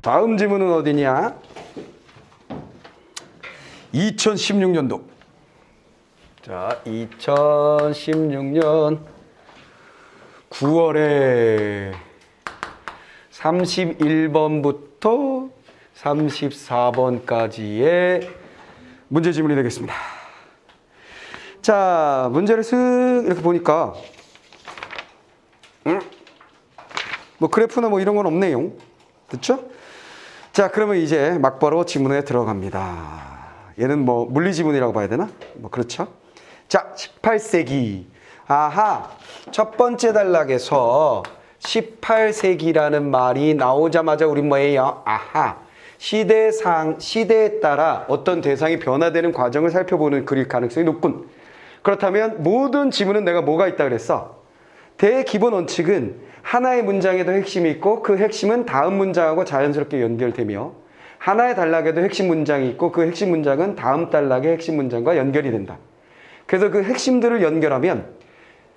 다음 지문은 어디냐? 2016년도. 자, 2016년 9월에 31번부터 34번까지의 문제 지문이 되겠습니다. 자, 문제를 쓱 이렇게 보니까 뭐 그래프나 뭐 이런 건 없네요. 그렇죠? 자, 그러면 이제 막바로 지문에 들어갑니다. 얘는 뭐 물리 지문이라고 봐야 되나? 뭐 그렇죠? 자, 18세기. 아하, 첫 번째 단락에서 18세기라는 말이 나오자마자 우린 뭐예요? 아하, 시대에 따라 어떤 대상이 변화되는 과정을 살펴보는 글일 가능성이 높군. 그렇다면 모든 지문은 내가 뭐가 있다 그랬어? 대기본 원칙은 하나의 문장에도 핵심이 있고 그 핵심은 다음 문장하고 자연스럽게 연결되며 하나의 단락에도 핵심 문장이 있고 그 핵심 문장은 다음 단락의 핵심 문장과 연결이 된다. 그래서 그 핵심들을 연결하면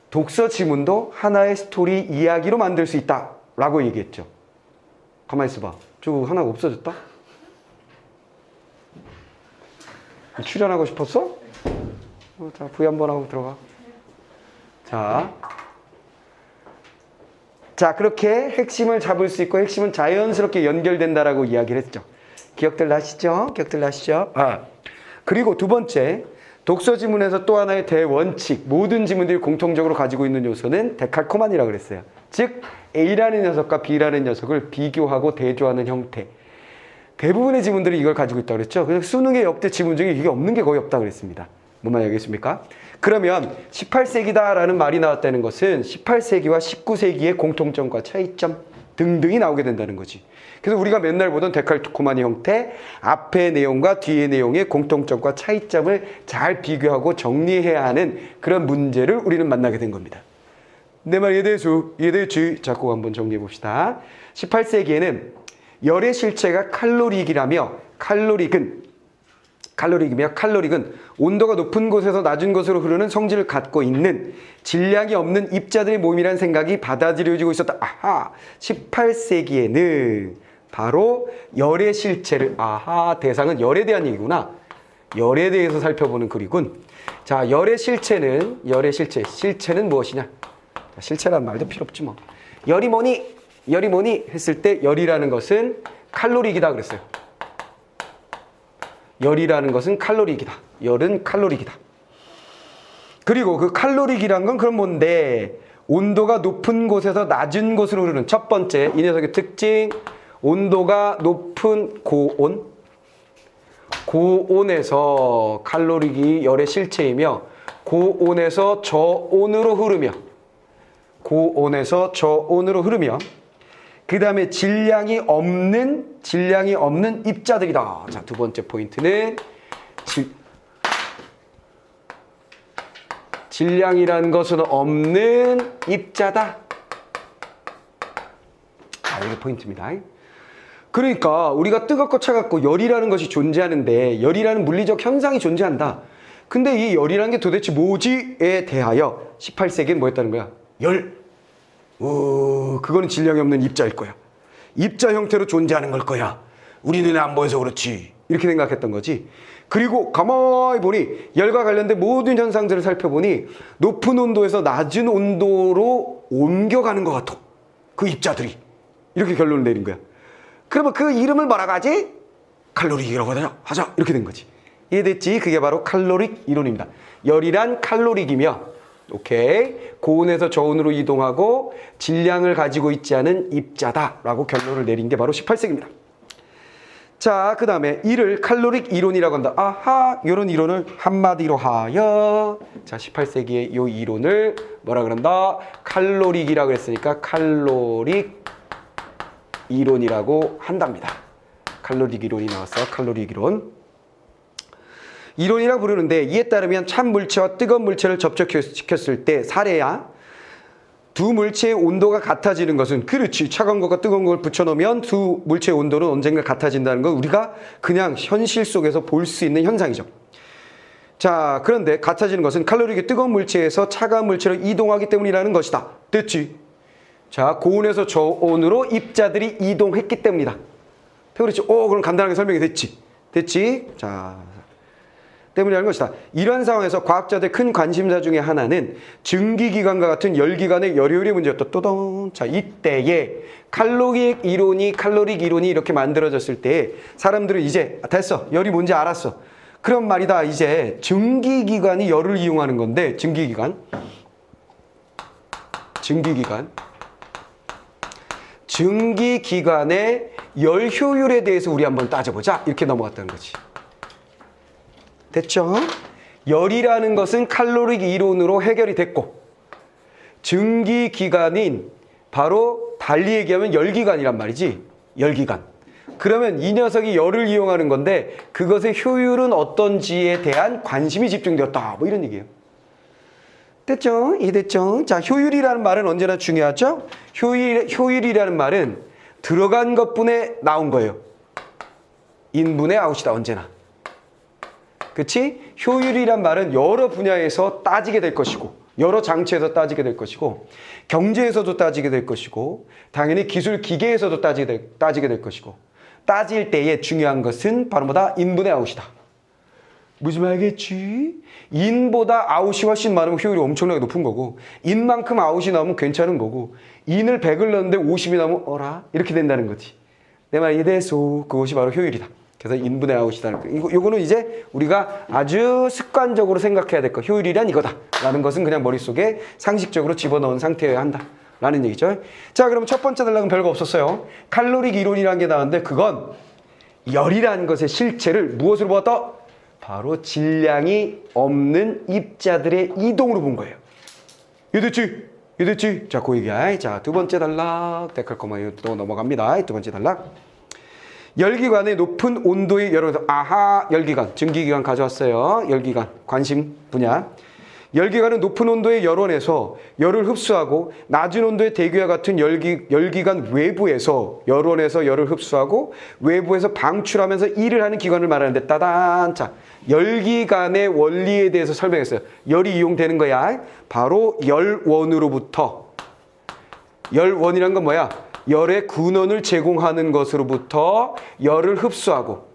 독서 지문도 하나의 스토리 이야기로 만들 수 있다라고 얘기했죠. 가만히 있어봐. 저거 하나가 없어졌다? 출연하고 싶었어? 자, V 한번 하고 들어가. 자, 그렇게 핵심을 잡을 수 있고 핵심은 자연스럽게 연결된다라고 이야기를 했죠. 기억들 나시죠? 그리고 두 번째, 독서 지문에서 또 하나의 대원칙, 모든 지문들이 공통적으로 가지고 있는 요소는 데칼코마니라고 그랬어요. 즉, A라는 녀석과 B라는 녀석을 비교하고 대조하는 형태. 대부분의 지문들이 이걸 가지고 있다고 그랬죠. 그래서 수능의 역대 지문 중에 이게 없는 게 거의 없다고 그랬습니다. 뭔 말이 알겠습니까? 그러면 18세기다라는 말이 나왔다는 것은 18세기와 19세기의 공통점과 차이점 등등이 나오게 된다는 거지. 그래서 우리가 맨날 보던 데칼코마니 형태, 앞의 내용과 뒤의 내용의 공통점과 차이점을 잘 비교하고 정리해야 하는 그런 문제를 우리는 만나게 된 겁니다. 내 말 이해되지? 자, 꼭 한번 정리해 봅시다. 18세기에는 열의 실체가 칼로릭이라며 칼로릭은 온도가 높은 곳에서 낮은 곳으로 흐르는 성질을 갖고 있는 질량이 없는 입자들의 모임이라는 생각이 받아들여지고 있었다. 아하, 18세기에는 바로 열의 실체를, 대상은 열에 대한 얘기구나. 열에 대해서 살펴보는 글이군. 자, 열의 실체는 무엇이냐? 실체라는 말도 필요 없지 뭐. 열이 뭐니 했을 때 열이라는 것은 칼로릭이다 그랬어요. 열이라는 것은 칼로릭이다. 열은 칼로릭이다. 그리고 그 칼로릭이란 건 그럼 뭔데? 온도가 높은 곳에서 낮은 곳으로 흐르는 첫 번째 이 녀석의 특징, 온도가 높은 고온에서 칼로릭이 열의 실체이며 고온에서 저온으로 흐르며 그 다음에 질량이 없는 입자들이다. 자, 두 번째 포인트는 질량이라는 것은 없는 입자다. 이게 포인트입니다. 그러니까 우리가 뜨겁고 차갑고 열이라는 것이 존재하는데 열이라는 물리적 현상이 존재한다. 근데 이 열이라는 게 도대체 뭐지에 대하여 18세기엔 뭐였다는 거야? 열. 그거는 질량이 없는 입자일 거야. 입자 형태로 존재하는 걸 거야. 우리 눈에 안 보여서 그렇지. 이렇게 생각했던 거지. 그리고 가만히 보니 열과 관련된 모든 현상들을 살펴보니 높은 온도에서 낮은 온도로 옮겨가는 것 같아. 그 입자들이. 이렇게 결론을 내린 거야. 그러면 그 이름을 뭐라고 하지? 칼로릭이라고 하자. 이렇게 된 거지. 이해됐지? 그게 바로 칼로릭 이론입니다. 열이란 칼로릭이며 오케이. 고온에서 저온으로 이동하고 질량을 가지고 있지 않은 입자다라고 결론을 내린 게 바로 18세기입니다. 자, 그 다음에 이를 칼로릭 이론이라고 한다. 아하, 이런 이론을 한마디로 하여 자, 18세기의 이 이론을 뭐라 그런다? 칼로릭이라고 했으니까 칼로릭 이론이라고 한답니다. 칼로릭 이론이 나왔어. 칼로릭 이론. 이론이라고 부르는데 이에 따르면 찬 물체와 뜨거운 물체를 접촉시켰을 때 사례야 두 물체의 온도가 같아지는 것은 그렇지. 차가운 것과 뜨거운 걸 붙여놓으면 두 물체의 온도는 언젠가 같아진다는 건 우리가 그냥 현실 속에서 볼 수 있는 현상이죠. 자, 그런데 같아지는 것은 칼로릭이 뜨거운 물체에서 차가운 물체로 이동하기 때문이라는 것이다. 됐지? 자, 고온에서 저온으로 입자들이 이동했기 때문이다. 그렇지. 그럼 간단하게 설명이 됐지. 됐지? 자, 때문이라는 것이다. 이러한 상황에서 과학자들 큰 관심사 중에 하나는 증기기관과 같은 열기관의 열효율의 문제였다. 또동. 자, 이때에 칼로릭 이론이 이렇게 만들어졌을 때 사람들은 이제 됐어. 열이 뭔지 알았어. 그런 말이다. 이제 증기기관이 열을 이용하는 건데 증기기관의 열 효율에 대해서 우리 한번 따져보자. 이렇게 넘어갔다는 거지. 됐죠? 열이라는 것은 칼로릭 이론으로 해결이 됐고 증기기관인 바로 달리 얘기하면 열기관이란 말이지. 열기관. 그러면 이 녀석이 열을 이용하는 건데 그것의 효율은 어떤지에 대한 관심이 집중되었다. 뭐 이런 얘기예요. 됐죠? 이해됐죠? 자, 효율이라는 말은 언제나 중요하죠? 효율이라는 말은 들어간 것뿐에 나온 거예요. 인분의 아웃이다. 언제나. 그치? 효율이란 말은 여러 분야에서 따지게 될 것이고 여러 장치에서 따지게 될 것이고 경제에서도 따지게 될 것이고 당연히 기술 기계에서도 따지게 될 것이고 따질 때에 중요한 것은 바로 뭐다? 인분의 아웃이다. 무슨 말겠지? 인보다 아웃이 훨씬 많으면 효율이 엄청나게 높은 거고 인만큼 아웃이 나오면 괜찮은 거고 인을 100을 넣었는데 50이 나오면 어라? 이렇게 된다는 거지. 내 말 이해돼서 그것이 바로 효율이다. 그래서 인분의 아웃이다. 이거는 이제 우리가 아주 습관적으로 생각해야 될 거. 효율이란 이거다. 라는 것은 그냥 머릿속에 상식적으로 집어넣은 상태여야 한다. 라는 얘기죠. 자, 그럼 첫 번째 단락은 별거 없었어요. 칼로릭 이론이라는 게 나왔는데 그건 열이라는 것의 실체를 무엇으로 보았다? 바로 질량이 없는 입자들의 이동으로 본 거예요. 이해됐지? 이해됐지? 자, 그 얘기야. 자, 두 번째 단락. 데칼코마 또 넘어갑니다. 두 번째 단락. 열기관의 높은 온도의 열을 열기관, 증기기관 가져왔어요. 열기관, 관심 분야. 열기관은 높은 온도의 열원에서 열을 흡수하고 낮은 온도의 대기와 같은 열기관 외부에서 열원에서 열을 흡수하고 외부에서 방출하면서 일을 하는 기관을 말하는데 따단. 자, 열기관의 원리에 대해서 설명했어요. 열이 이용되는 거야. 바로 열원으로부터. 열원이란 건 뭐야? 열의 근원을 제공하는 것으로부터 열을 흡수하고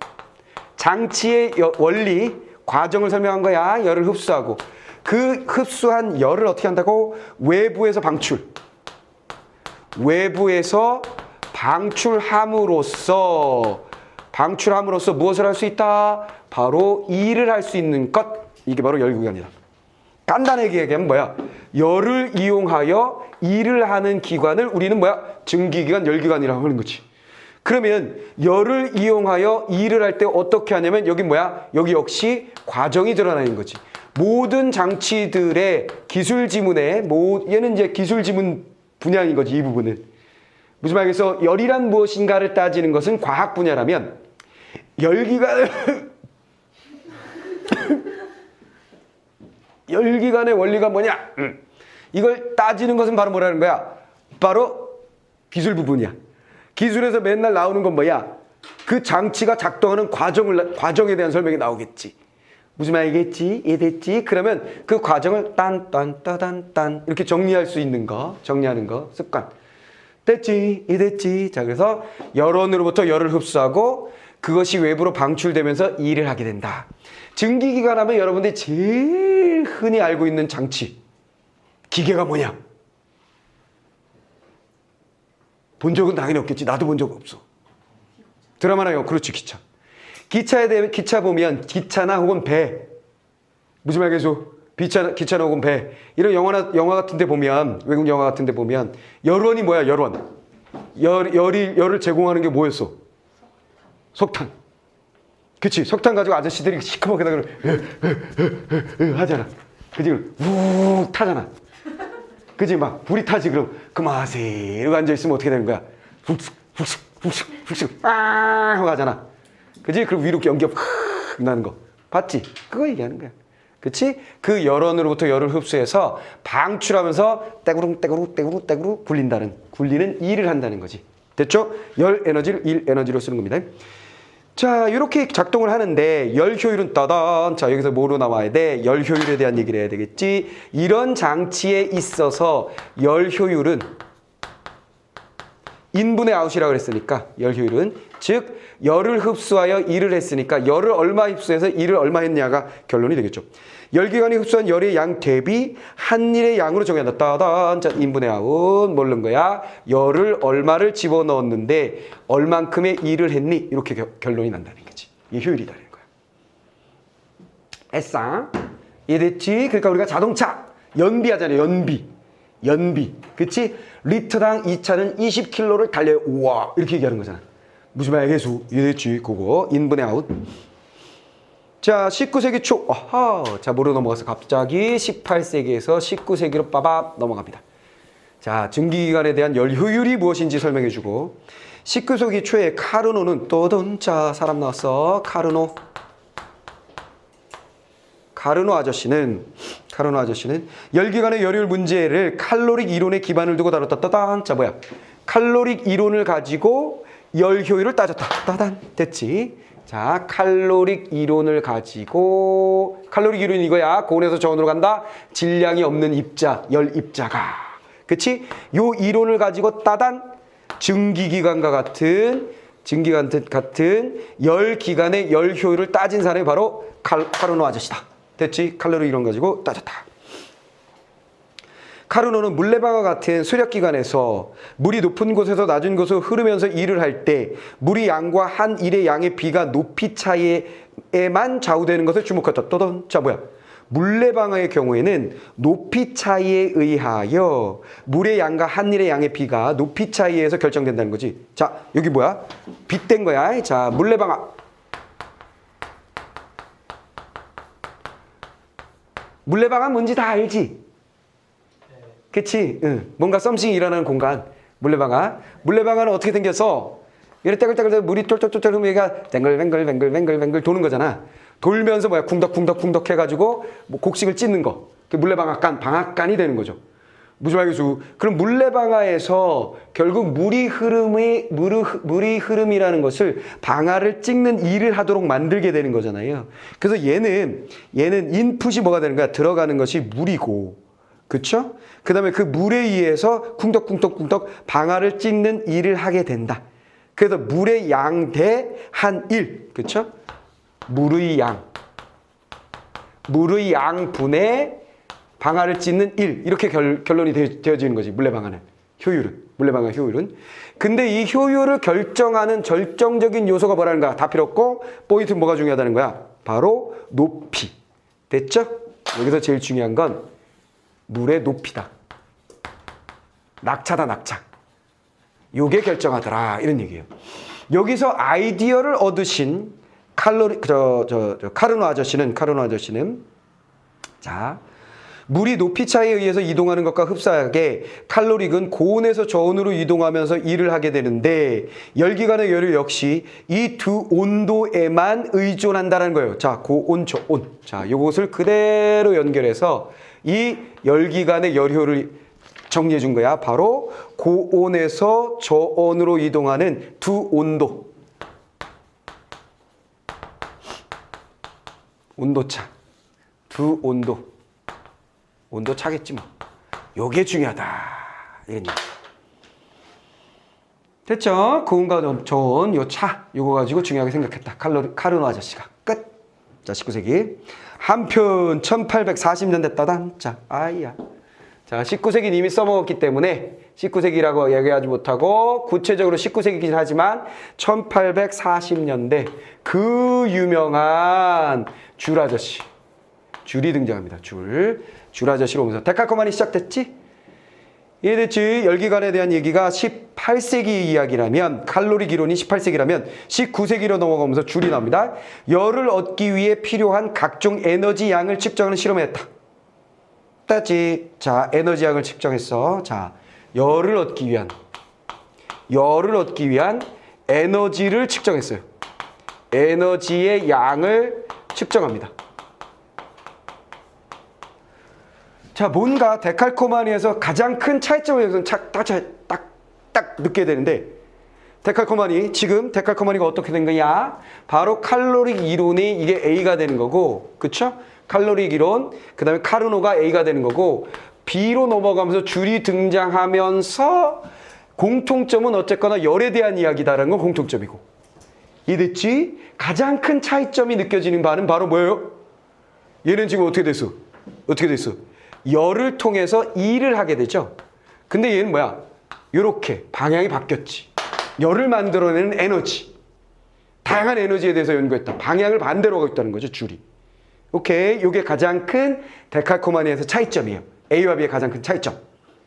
장치의 원리, 과정을 설명한 거야. 열을 흡수하고 그 흡수한 열을 어떻게 한다고? 외부에서 외부에서 방출함으로써 무엇을 할 수 있다? 바로 일을 할 수 있는 것. 이게 바로 열기관이다. 간단하게 얘기하면 뭐야? 열을 이용하여 일을 하는 기관을 우리는 뭐야? 증기기관, 열기관이라고 하는 거지. 그러면 열을 이용하여 일을 할 때 어떻게 하냐면 여기 뭐야? 여기 역시 과정이 드러나는 거지. 모든 장치들의 기술 지문에 얘는 이제 기술 지문 분야인 거지. 이 부분은 무슨 말이겠어? 열이란 무엇인가를 따지는 것은 과학 분야라면 열기관의 원리가 뭐냐? 이걸 따지는 것은 바로 뭐라는 거야? 바로 기술 부분이야. 기술에서 맨날 나오는 건 뭐야? 그 장치가 작동하는 과정에 대한 설명이 나오겠지. 무슨 말이겠지? 이해됐지? 그러면 그 과정을 딴 이렇게 정리할 수 있는 거, 정리하는 거, 습관. 됐지? 이해됐지? 자, 그래서 열원으로부터 열을 흡수하고 그것이 외부로 방출되면서 일을 하게 된다. 증기기관 하면 여러분들이 제일 흔히 알고 있는 장치, 기계가 뭐냐? 본 적은 당연히 없겠지. 나도 본 적 없어. 드라마나 영화, 그렇지, 기차. 기차 보면 기차나 혹은 배, 무슨 말이겠어? 기차나 혹은 배, 이런 영화 같은 데 보면, 외국 영화 같은 데 보면 열원이 뭐야? 열을 제공하는 게 뭐였어? 석탄. 그치? 석탄 가지고 아저씨들이 시커멓게 하잖아. 그치? 우 타잖아. 그치? 막 불이 타지. 그럼 그만하세 이러고 앉아있으면 어떻게 되는 거야? 훅슉 하고 하잖아. 그치? 그리고 위로 연기가 나는 거 봤지? 그거 얘기하는 거야. 그치? 그 열원으로부터 열을 흡수해서 방출하면서 떼구르 굴리는 일을 한다는 거지. 됐죠? 열 에너지를 일 에너지로 쓰는 겁니다. 자, 이렇게 작동을 하는데 열 효율은 따단. 자, 여기서 뭐로 나와야 돼? 열 효율에 대한 얘기를 해야 되겠지. 이런 장치에 있어서 열 효율은 인분의 아웃이라고 그랬으니까 열 효율은 즉 열을 흡수하여 일을 했으니까 열을 얼마 흡수해서 일을 얼마 했냐가 결론이 되겠죠. 열기관이 흡수한 열의 양 대비 한 일의 양으로 정해놨다. 따단. 자, 인분의 아웃 모르는 거야. 열을 얼마를 집어넣었는데 얼만큼의 일을 했니? 이렇게 결론이 난다는 거지. 이게 효율이다는 거야. 에싸. 이해됐지? 그러니까 우리가 자동차 연비하잖아요. 연비. 그치? 리터당 2차는 20km를 달려요. 우와. 이렇게 얘기하는 거잖아. 무슨 말이야, 개수. 이해됐지? 그거. 인분의 아웃. 자, 19세기 초. 아하. 자, 뭐로 넘어가서 갑자기 18세기에서 19세기로 빠밥 넘어갑니다. 자, 증기기관에 대한 열 효율이 무엇인지 설명해주고 19세기 초에 카르노는 또돈자 사람 나왔어. 카르노 아저씨는 열기관의 열효율 문제를 칼로릭 이론에 기반을 두고 다뤘다. 따단. 자, 뭐야? 칼로릭 이론을 가지고 열 효율을 따졌다. 따단. 됐지? 자, 칼로릭 이론을 가지고 칼로릭 이론이 이거야. 고온에서 저온으로 간다. 질량이 없는 입자, 열 입자가. 그치? 요 이론을 가지고 따단 증기기관과 같은 열기관의 열 효율을 따진 사람이 바로 카르노 아저씨다. 됐지? 칼로릭 이론 가지고 따졌다. 카르노는 물레방아 같은 수력기관에서 물이 높은 곳에서 낮은 곳으로 흐르면서 일을 할 때 물의 양과 한 일의 양의 비가 높이 차이에만 좌우되는 것을 주목했다. 또던. 자, 뭐야? 물레방아의 경우에는 높이 차이에 의하여 물의 양과 한 일의 양의 비가 높이 차이에 의해서 결정된다는 거지. 자, 여기 뭐야? 빗댄 거야. 자, 물레방아. 물레방아 뭔지 다 알지? 그치? 응. 뭔가 썸씽이 일어나는 공간. 물레방아는 어떻게 생겼어? 이래 떼글떼글 물이 쫄쫄쫄쫄 흐르면 얘가 뱅글뱅글 도는 거잖아. 돌면서 뭐야? 쿵덕쿵덕 해가지고 뭐 곡식을 찢는 거. 그게 방앗간이 되는 거죠. 무슨 말이겠어? 그럼 물레방아에서 결국 물의 흐름이라는 것을 방아를 찍는 일을 하도록 만들게 되는 거잖아요. 그래서 얘는 인풋이 뭐가 되는 거야? 들어가는 것이 물이고. 그쵸? 그 다음에 그 물에 의해서 쿵덕쿵덕 방아를 찍는 일을 하게 된다. 그래서 물의 양 대 한 일. 그쵸? 물의 양분의 방아를 찍는 일. 이렇게 결론이 되어지는 거지. 물레방아 효율은. 근데 이 효율을 결정하는 결정적인 요소가 뭐라는 거야? 다 필요 없고, 포인트 뭐가 중요하다는 거야? 바로 높이. 됐죠? 여기서 제일 중요한 건 물의 높이다. 낙차다. 요게 결정하더라. 이런 얘기예요. 여기서 아이디어를 얻으신 카르노 아저씨는 자, 물이 높이 차이에 의해서 이동하는 것과 흡사하게 칼로릭은 고온에서 저온으로 이동하면서 일을 하게 되는데 열기관의 열을 역시 이 두 온도에만 의존한다는 거예요. 자, 고온, 저온. 자, 요것을 그대로 연결해서 이 열기관의 열효를 정리해 준 거야. 바로 고온에서 저온으로 이동하는 두 온도. 온도차. 두 온도. 온도차겠지 뭐. 요게 중요하다. 이런 얘기. 됐죠? 고온과 저온, 요 차. 요거 가지고 중요하게 생각했다. 카르노 아저씨가. 끝. 자, 19세기. 한편 1840년대 따단. 자, 아이야. 자, 19세기는 이미 써먹었기 때문에 19세기라고 얘기하지 못하고 구체적으로 19세기긴 하지만 1840년대 그 유명한 줄 아저씨. 줄이 등장합니다. 줄 아저씨로 오면서 데칼코마니 시작됐지? 이해됐지? 열기관에 대한 얘기가 18세기 이야기라면 칼로리 기론이 18세기라면 19세기로 넘어가면서 줄이 나옵니다. 열을 얻기 위해 필요한 각종 에너지 양을 측정하는 실험을 했다. 됐지? 자, 에너지 양을 측정했어. 자, 열을 얻기 위한 에너지를 측정했어요. 에너지의 양을 측정합니다. 자, 뭔가 데칼코마니에서 가장 큰 차이점을 딱 느껴야 되는데 지금 데칼코마니가 어떻게 된 거냐? 바로 칼로릭 이론이 이게 A가 되는 거고, 그쵸? 칼로릭 이론, 그 다음에 카르노가 A가 되는 거고, B로 넘어가면서 줄이 등장하면서 공통점은 어쨌거나 열에 대한 이야기다라는 건 공통점이고, 이해됐지? 가장 큰 차이점이 느껴지는 바는 바로 뭐예요? 얘는 지금 어떻게 됐어? 어떻게 됐어? 열을 통해서 일을 하게 되죠. 근데 얘는 뭐야? 요렇게 방향이 바뀌었지. 열을 만들어내는 에너지. 다양한 에너지에 대해서 연구했다. 방향을 반대로 가고 있다는 거죠, 줄이. 오케이. 요게 가장 큰 데칼코마니에서 차이점이에요. A와 B의 가장 큰 차이점.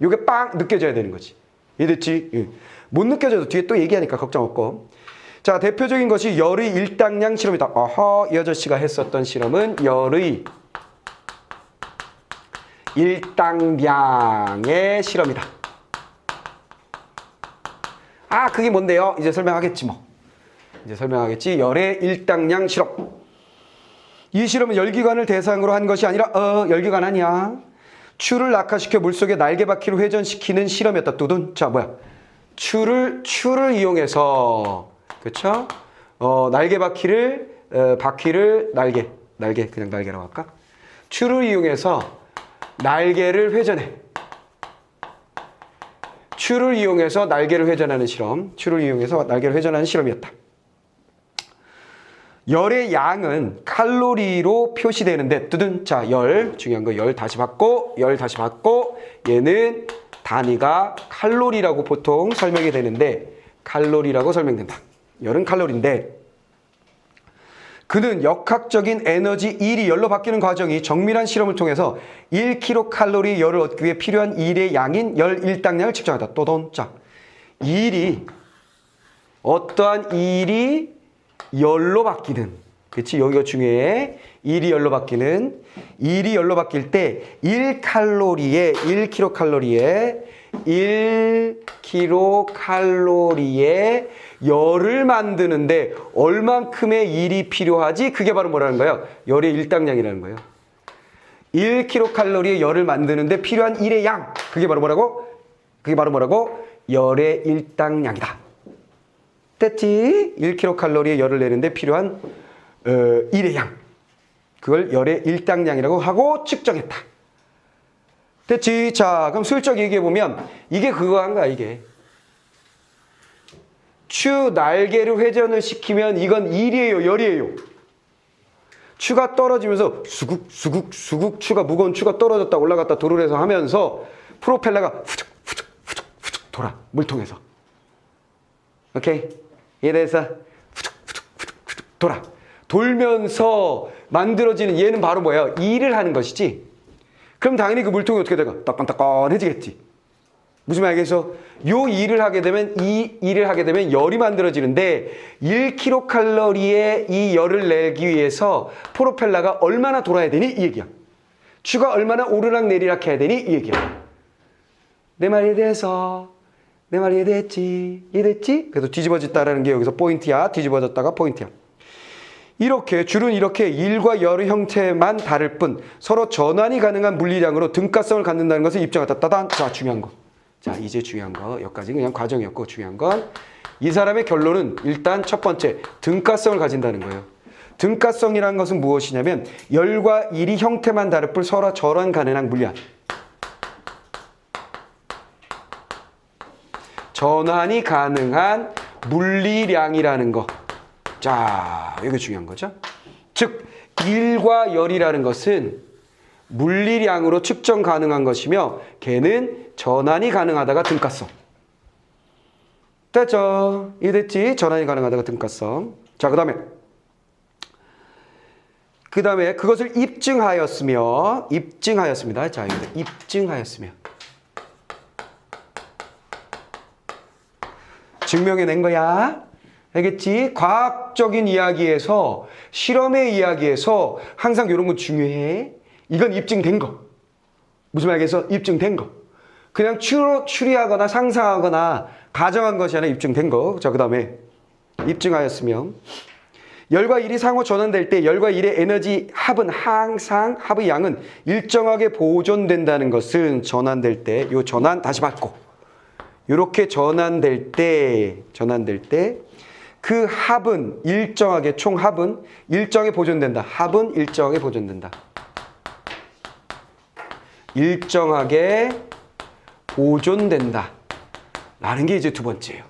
요게 빵 느껴져야 되는 거지. 이해됐지? 예. 못 느껴져도 뒤에 또 얘기하니까 걱정 없고. 자, 대표적인 것이 열의 일당량 실험이다. 어허, 이 아저씨가 했었던 실험은 열의 일당량의 실험이다. 아, 그게 뭔데요? 이제 설명하겠지 뭐. 이제 설명하겠지. 열의 일당량 실험. 이 실험은 열기관을 대상으로 한 것이 아니라 열기관 아니야. 추를 낙하시켜 물속에 날개바퀴를 회전시키는 실험이었다. 두둔. 자, 뭐야? 추를 이용해서 그렇죠? 날개바퀴를 바퀴를 날개 그냥 날개라고 할까? 추를 이용해서 날개를 회전해. 추를 이용해서 날개를 회전하는 실험. 추를 이용해서 날개를 회전하는 실험이었다. 열의 양은 칼로리로 표시되는데 뜨든 자, 열 중요한 거 열 다시 받고 얘는 단위가 칼로리라고 보통 설명이 되는데 칼로리라고 설명된다. 열은 칼로리인데 그는 역학적인 에너지 일이 열로 바뀌는 과정이 정밀한 실험을 통해서 1kcal 열을 얻기 위해 필요한 일의 양인 열 일당량을 측정하다. 또돈 자, 일이 어떠한 일이 열로 바뀌는 그렇지? 여기가 중요해. 일이 열로 바뀔 때 1kcal에 열을 만드는데 얼만큼의 일이 필요하지? 그게 바로 뭐라는 거예요? 열의 일당량이라는 거예요. 1kcal의 열을 만드는데 필요한 일의 양. 그게 바로 뭐라고? 열의 일당량이다. 됐지? 1kcal의 열을 내는데 필요한 일의 양. 그걸 열의 일당량이라고 하고 측정했다. 됐지? 자, 그럼 슬쩍 얘기해보면 이게 그거 한 거야, 이게. 추 날개를 회전을 시키면 이건 일이에요, 열이에요? 추가 떨어지면서 수국 추가 무거운 추가 떨어졌다 올라갔다 도를 해서 하면서 프로펠러가 후죽 돌아, 물통에서. 오케이? 이래서 후죽 돌아. 돌면서 만들어지는 얘는 바로 뭐예요? 일을 하는 것이지. 그럼 당연히 그 물통이 어떻게 될까? 따끈따끈해지겠지. 무슨 말이겠어? 요 일을 하게 되면 열이 만들어지는데 1kcal의 이 열을 내기 위해서 프로펠러가 얼마나 돌아야 되니? 이 얘기야. 추가 얼마나 오르락 내리락 해야 되니? 이 얘기야. 내 말이 돼서 내 말이 됐지. 이해됐지? 그래서 뒤집어졌다라는 게 여기서 포인트야. 뒤집어졌다가 포인트야. 이렇게 줄은 이렇게 일과 열의 형태만 다를 뿐 서로 전환이 가능한 물리량으로 등가성을 갖는다는 것을 입증했다. 따단. 자, 중요한 거. 자, 이제 중요한 거. 여기까지 그냥 과정이었고 중요한 건 이 사람의 결론은 일단 첫 번째 등가성을 가진다는 거예요. 등가성이라는 것은 무엇이냐면 열과 일이 형태만 다를 뿐 서로 전환 가능한 물리량. 전환이 가능한 물리량이라는 거. 자, 이게 중요한 거죠. 즉, 일과 열이라는 것은 물리량으로 측정 가능한 것이며 걔는 전환이 가능하다가 등가성. 됐죠? 이해됐지? 전환이 가능하다가 등가성. 자, 그 다음에 그것을 입증하였습니다. 자, 입증하였으며. 증명해낸 거야. 알겠지? 과학적인 이야기에서 실험의 이야기에서 항상 이런 거 중요해. 이건 입증된 거. 무슨 말이겠어? 입증된 거. 그냥 추리하거나 상상하거나 가정한 것이 아니라 입증된 거. 자, 그 다음에 입증하였으며 열과 일이 상호 전환될 때 열과 일의 에너지 합은 항상 합의 양은 일정하게 보존된다는 것은 전환될 때 요 전환 다시 받고 이렇게 전환될 때 그 합은 일정하게 총합은 일정하게 보존된다. 합은 일정하게 보존된다. 일정하게 보존된다. 라는 게 이제 두 번째예요.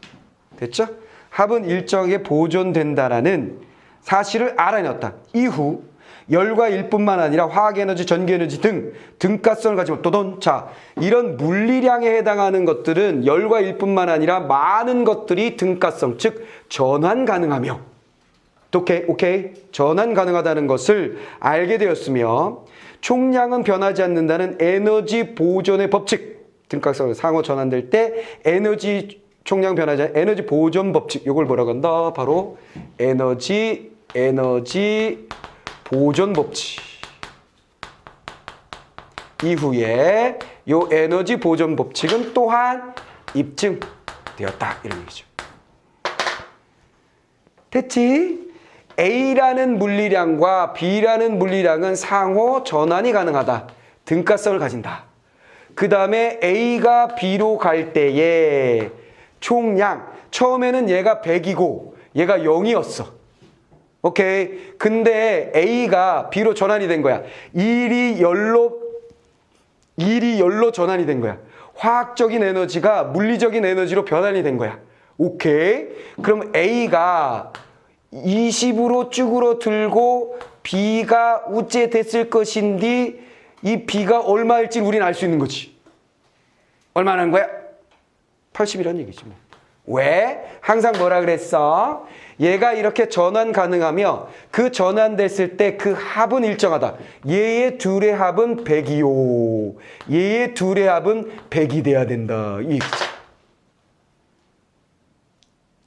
됐죠? 합은 일정하게 보존된다라는 사실을 알아내었다. 이후 열과 일뿐만 아니라 화학에너지, 전기에너지 등 등가성을 가지고 또돈 자 이런 물리량에 해당하는 것들은 열과 일뿐만 아니라 많은 것들이 등가성 즉 전환 가능하며 오케이 전환 가능하다는 것을 알게 되었으며 총량은 변하지 않는다는 에너지 보존의 법칙 등가성 상호 전환될 때 에너지 총량 변하지 않는 에너지 보존 법칙 이걸 뭐라고 한다? 바로 에너지 보존 법칙. 이후에 요 에너지 보존 법칙은 또한 입증되었다. 이런 얘기죠. 됐지? A라는 물리량과 B라는 물리량은 상호 전환이 가능하다. 등가성을 가진다. 그 다음에 A가 B로 갈 때에 총량 처음에는 얘가 100이고 얘가 0이었어. 오케이. 근데 A가 B로 전환이 된 거야. 일이 열로 전환이 된 거야. 화학적인 에너지가 물리적인 에너지로 변환이 된 거야. 오케이. 그럼 A가 20으로 쭈그러 들고 B가 우째 됐을 것인데 이 B가 얼마일지 우리는 알 수 있는 거지. 얼마나 거야? 80이란 얘기지 뭐. 왜? 항상 뭐라 그랬어? 얘가 이렇게 전환 가능하며 그 전환됐을 때 그 합은 일정하다. 얘의 둘의 합은 100이요. 얘의 둘의 합은 100이 돼야 된다. 이 얘기지.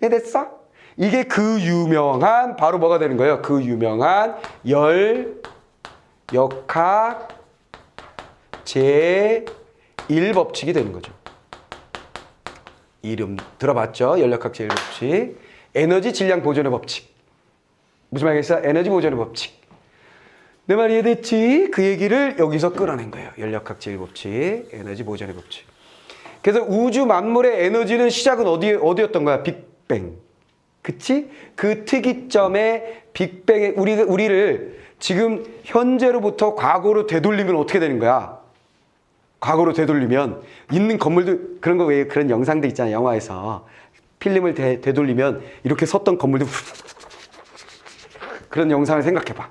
이해됐어? 이게 그 유명한 바로 뭐가 되는 거예요? 그 유명한 역학 제1법칙이 되는 거죠. 이름 들어봤죠? 열역학 제1법칙. 에너지 질량 보존의 법칙. 무슨 말이겠어? 에너지 보존의 법칙. 내 말 이해됐지? 그 얘기를 여기서 끌어낸 거예요. 열역학 제1법칙. 에너지 보존의 법칙. 그래서 우주 만물의 에너지는 시작은 어디였던 거야? 빅뱅. 그치? 그 특이점에 빅뱅에 우리를 지금 현재로부터 과거로 되돌리면 어떻게 되는 거야? 과거로 되돌리면 있는 건물들 그런 거 왜 그런 영상들 있잖아요. 영화에서 필름을 되돌리면 이렇게 섰던 건물들 그런 영상을 생각해봐.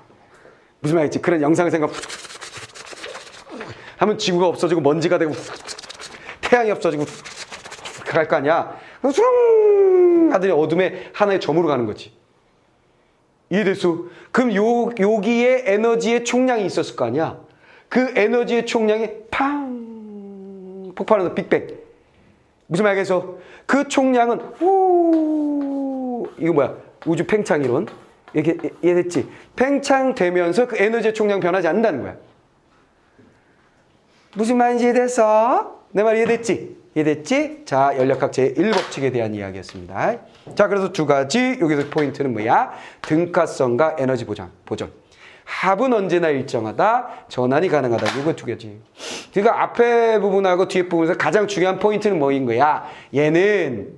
무슨 말인지 그런 영상을 하면 지구가 없어지고 먼지가 되고 태양이 없어지고 갈 거 아니야. 수릉 하더니 어둠에 하나의 점으로 가는 거지. 이해됐어? 그럼 여기에 에너지의 총량이 있었을 거 아니야. 그 에너지의 총량이 팡 폭발하는 빅뱅. 무슨 말이겠어? 그 총량은 이거 뭐야? 우주 팽창이론. 이렇게 이해됐지? 팽창되면서 그 에너지의 총량 변하지 않는다는 거야. 무슨 말인지 이해됐어? 내 말 이해됐지? 이해됐지? 자, 열역학 제1법칙에 대한 이야기였습니다. 자, 그래서 두 가지 여기서 포인트는 뭐야? 등가성과 에너지 보존. 합은 언제나 일정하다. 전환이 가능하다. 이거 두 개지. 그러니까 앞에 부분하고 뒤에 부분에서 가장 중요한 포인트는 뭐인 거야? 얘는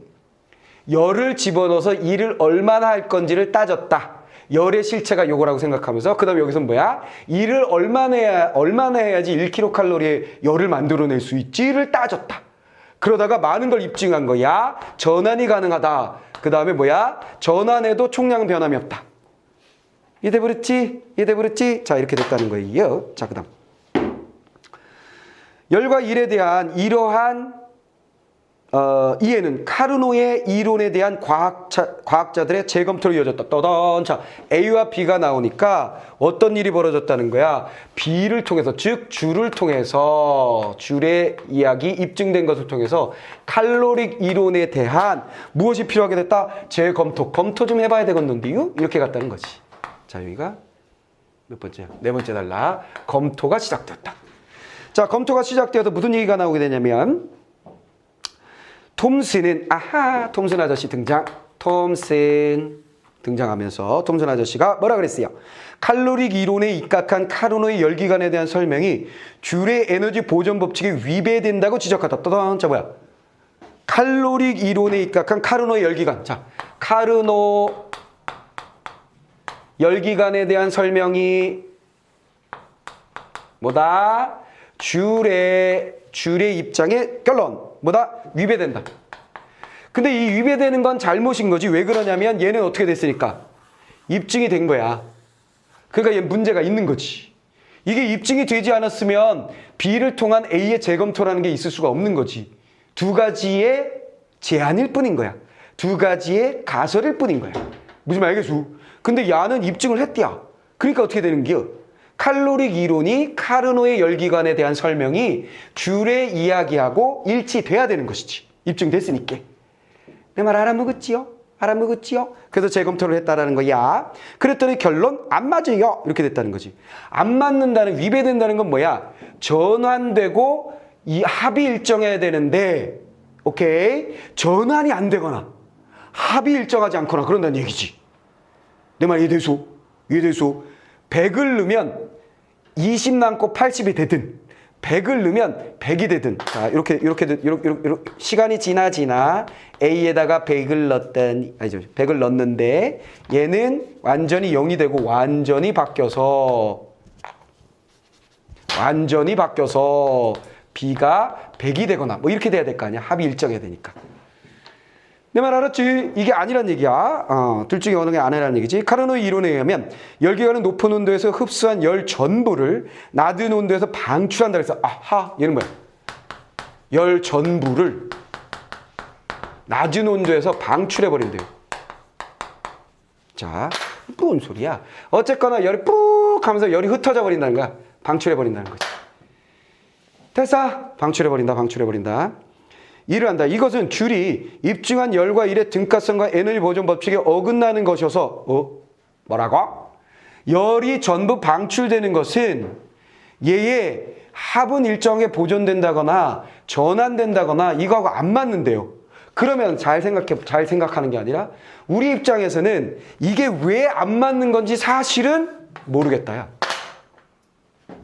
열을 집어넣어서 일을 얼마나 할 건지를 따졌다. 열의 실체가 요거라고 생각하면서 그 다음에 여기서는 뭐야? 일을 얼마나 해야지 1kcal의 열을 만들어낼 수 있지를 따졌다. 그러다가 많은 걸 입증한 거야. 전환이 가능하다. 그 다음에 뭐야? 전환에도 총량 변함이 없다. 이해돼버렸지? 자, 이렇게 됐다는 거예요. 자, 그 다음. 열과 일에 대한 이러한 이해는 카르노의 이론에 대한 과학자들의 재검토로 이어졌다. 자, A와 B가 나오니까 어떤 일이 벌어졌다는 거야? B를 통해서, 즉 줄을 통해서, 줄의 이야기 입증된 것을 통해서 칼로릭 이론에 대한 무엇이 필요하게 됐다? 재검토. 검토 좀 해봐야 되겠는데요? 이렇게 갔다는 거지. 자, 여기가 몇 번째야? 네 번째 달라. 검토가 시작되었다. 자, 검토가 시작되어서 무슨 얘기가 나오게 되냐면 톰슨 아저씨 등장. 톰슨 등장하면서 톰슨 아저씨가 뭐라 그랬어요? 칼로릭 이론에 입각한 카르노의 열기관에 대한 설명이 줄의 에너지 보존 법칙에 위배된다고 지적하다. 자, 뭐야? 칼로릭 이론에 입각한 카르노의 열기관. 자, 카르노 열기관에 대한 설명이 뭐다? 줄의 입장에 결론. 뭐다? 위배된다. 근데 이 위배되는 건 잘못인 거지. 왜 그러냐면 얘는 어떻게 됐으니까 입증이 된 거야. 그러니까 얘 문제가 있는 거지. 이게 입증이 되지 않았으면 B를 통한 A의 재검토라는 게 있을 수가 없는 거지. 두 가지의 제안일 뿐인 거야. 두 가지의 가설일 뿐인 거야. 무슨 말이겠어? 근데 야는 입증을 했대야. 그러니까 어떻게 되는 게요? 칼로릭 이론이 카르노의 열기관에 대한 설명이 귤의 이야기하고 일치돼야 되는 것이지. 입증됐으니까. 내 말 알아먹었지요? 알아먹었지요? 그래서 재검토를 했다라는 거야. 그랬더니 결론 안 맞아요. 이렇게 됐다는 거지. 안 맞는다는, 위배된다는 건 뭐야? 전환되고 이 합이 일정해야 되는데, 오케이? 전환이 안 되거나 합이 일정하지 않거나 그런다는 얘기지. 내 말 이해돼서? 이해돼서? 100을 넣으면 20 남고 80이 되든 100을 넣으면 100이 되든, 자, 이렇게 시간이 지나 A에다가 100을 넣었던, 아니죠, 100을 넣었는데 얘는 완전히 0이 되고 완전히 바뀌어서 B가 100이 되거나 뭐 이렇게 돼야 될 거 아니야. 합이 일정해야 되니까. 내 말 알았지? 이게 아니란 얘기야. 둘 중에 어느 게 아니라는 얘기지. 카르노의 이론에 의하면 열기관은 높은 온도에서 흡수한 열 전부를 낮은 온도에서 방출한다 그래서, 아하, 얘는 뭐야? 열 전부를 낮은 온도에서 방출해버린대요. 자, 뭔 소리야? 어쨌거나 열이 푹 하면서 열이 흩어져 버린다는 거야. 방출해버린다는 거지. 됐어? 방출해버린다. 일을 한다. 이것은 귤이 입증한 열과 일의 등가성과 에너지 보존 법칙에 어긋나는 것이어서, 뭐라고? 열이 전부 방출되는 것은 얘의 합은 일정에 보존된다거나 전환된다거나 이거하고 안 맞는데요. 그러면 잘 생각하는 게 아니라 우리 입장에서는 이게 왜 안 맞는 건지 사실은 모르겠다야.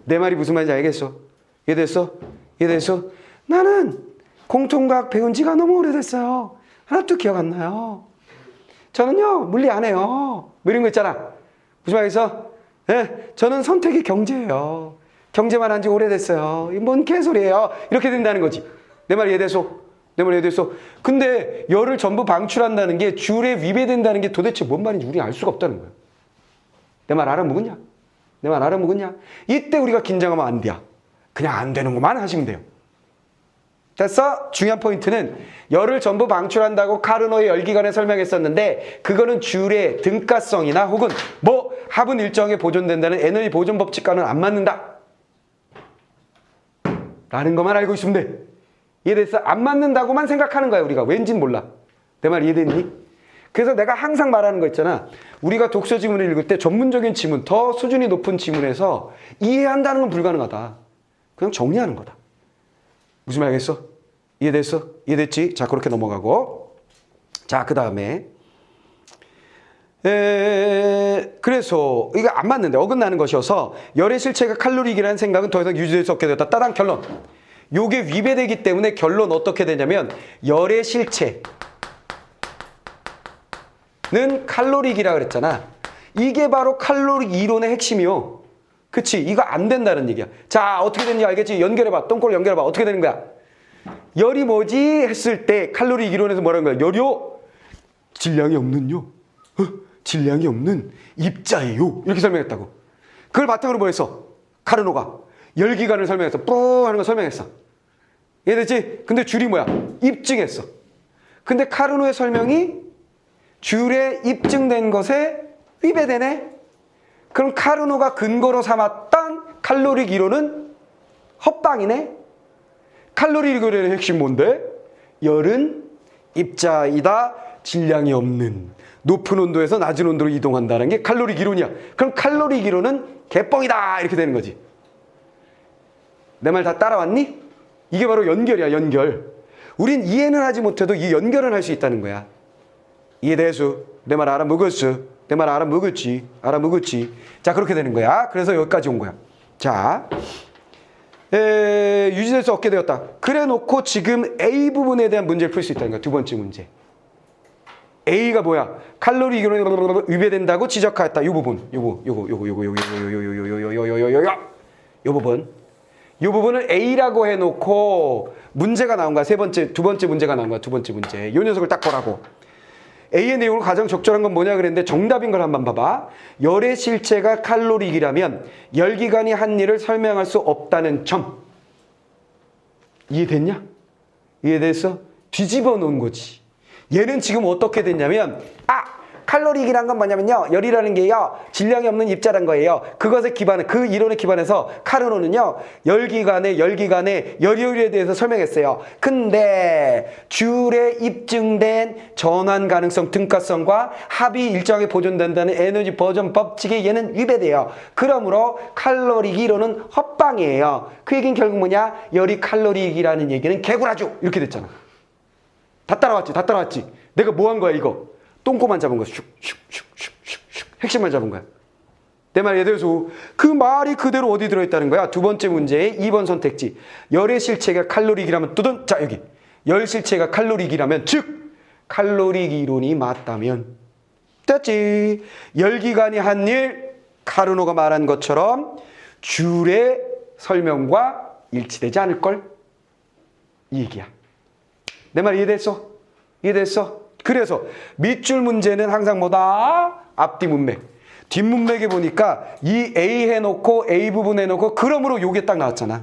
내 말이 무슨 말인지 알겠어? 이해됐어? 나는 공통과학 배운 지가 너무 오래됐어요. 하나도 기억 안 나요. 저는요, 물리 안 해요. 뭐 이런 거 있잖아. 무슨 말이겠어? 네, 저는 선택이 경제예요. 경제만 한 지 오래됐어요. 이게 뭔 개소리예요. 이렇게 된다는 거지. 내 말 이해됐어? 근데 열을 전부 방출한다는 게 귤에 위배된다는 게 도대체 뭔 말인지 우리 알 수가 없다는 거야. 내 말 알아먹었냐? 이때 우리가 긴장하면 안 돼요. 그냥 안 되는구만 하시면 돼요. 됐어? 중요한 포인트는 열을 전부 방출한다고 카르노의 열기관에 설명했었는데 그거는 귤의 등가성이나 혹은 뭐 합은 일정에 보존된다는 에너지 보존 법칙과는 안 맞는다 라는 것만 알고 있으면 돼. 이해됐어? 안 맞는다고만 생각하는 거야 우리가. 왠진 몰라. 내 말 이해됐니? 그래서 내가 항상 말하는 거 있잖아. 우리가 독서 지문을 읽을 때 전문적인 지문, 더 수준이 높은 지문에서 이해한다는 건 불가능하다. 그냥 정리하는 거다. 무슨 말 알겠어? 이해됐어? 이해됐지? 자, 그렇게 넘어가고. 자, 그 다음에 그래서 이게 안 맞는데 어긋나는 것이어서 열의 실체가 칼로리이라는 생각은 더 이상 유지될 수 없게 되었다. 따당 결론. 요게 위배되기 때문에 결론 어떻게 되냐면 열의 실체는 칼로리이라고 그랬잖아. 이게 바로 칼로리 이론의 핵심이요. 그치? 이거 안 된다는 얘기야. 자, 어떻게 되는지 알겠지? 연결해봐. 똥꼬를 연결해봐. 어떻게 되는 거야? 열이 뭐지? 했을 때 칼로리 이론에서 뭐라는 거야? 열이요? 질량이 없는요. 질량이 없는 입자예요. 이렇게 설명했다고. 그걸 바탕으로 뭐 했어? 카르노가 열기관을 설명했어. 뿌 하는 거 설명했어. 이해됐지? 근데 귤이 뭐야? 입증했어. 근데 카르노의 설명이 귤에 입증된 것에 위배되네? 그럼 카르노가 근거로 삼았던 칼로릭 이론은 헛방이네? 칼로리 이론의 핵심 뭔데? 열은 입자이다. 질량이 없는 높은 온도에서 낮은 온도로 이동한다는 게 칼로리 이론이야. 그럼 칼로리 이론은 개뻥이다 이렇게 되는 거지. 내 말 다 따라왔니? 이게 바로 연결이야. 연결. 우린 이해는 하지 못해도 이 연결은 할 수 있다는 거야. 이해돼서? 내 말 알아먹었어? 내 말 알아먹었지? 자, 그렇게 되는 거야. 그래서 여기까지 온 거야. 자, 유지될 수 없게 되었다. 그래 놓고 지금 A 부분에 대한 문제를 풀 수 있다는 거야. 두 번째 문제. A가 뭐야? 칼로리 이론에 위배된다고 지적하였다. 요 부분. 요 부분. 이 부분을 A라고 해놓고 문제가 나온 거야. 두 번째 문제가 나온 거야. 두 번째 문제. 이 녀석을 딱 보라고. A의 내용으로 가장 적절한 건 뭐냐 그랬는데 정답인 걸 한번 봐봐. 열의 실체가 칼로리이라면 열기관이 한 일을 설명할 수 없다는 점. 이해됐냐? 이해됐어? 뒤집어 놓은 거지. 얘는 지금 어떻게 됐냐면 칼로리기란 건 뭐냐면요. 열이라는 게요. 질량이 없는 입자란 거예요. 그것에 기반해 그 이론에 기반해서 카르노는요. 열기관의 열효율에 대해서 설명했어요. 근데 줄에 입증된 전환 가능성 등가성과 합이 일정하게 보존된다는 에너지 버전 법칙에 얘는 위배돼요. 그러므로 칼로리기 이론은 헛방이에요. 그 얘기는 결국 뭐냐? 열이 칼로리기라는 얘기는 개구라죠. 이렇게 됐잖아. 다 따라왔지. 내가 뭐 한 거야 이거? 똥꼬만 잡은 거야. 슉슉슉슉슉 핵심만 잡은 거야. 내 말 예대서 그 말이 그대로 어디 들어있다는 거야? 두 번째 문제의 2번 선택지. 열의 실체가 칼로리기라면 뜨든 자 여기 열 실체가 칼로리기라면 즉 칼로리기 이론이 맞다면 됐지. 열기관이 한 일 카르노가 말한 것처럼 줄의 설명과 일치되지 않을걸? 이 얘기야. 내 말 이해됐어? 그래서 밑줄 문제는 항상 뭐다? 앞뒤 문맥. 뒷문맥에 보니까 이 A 해놓고 A 부분 해놓고 그러므로 요게 딱 나왔잖아.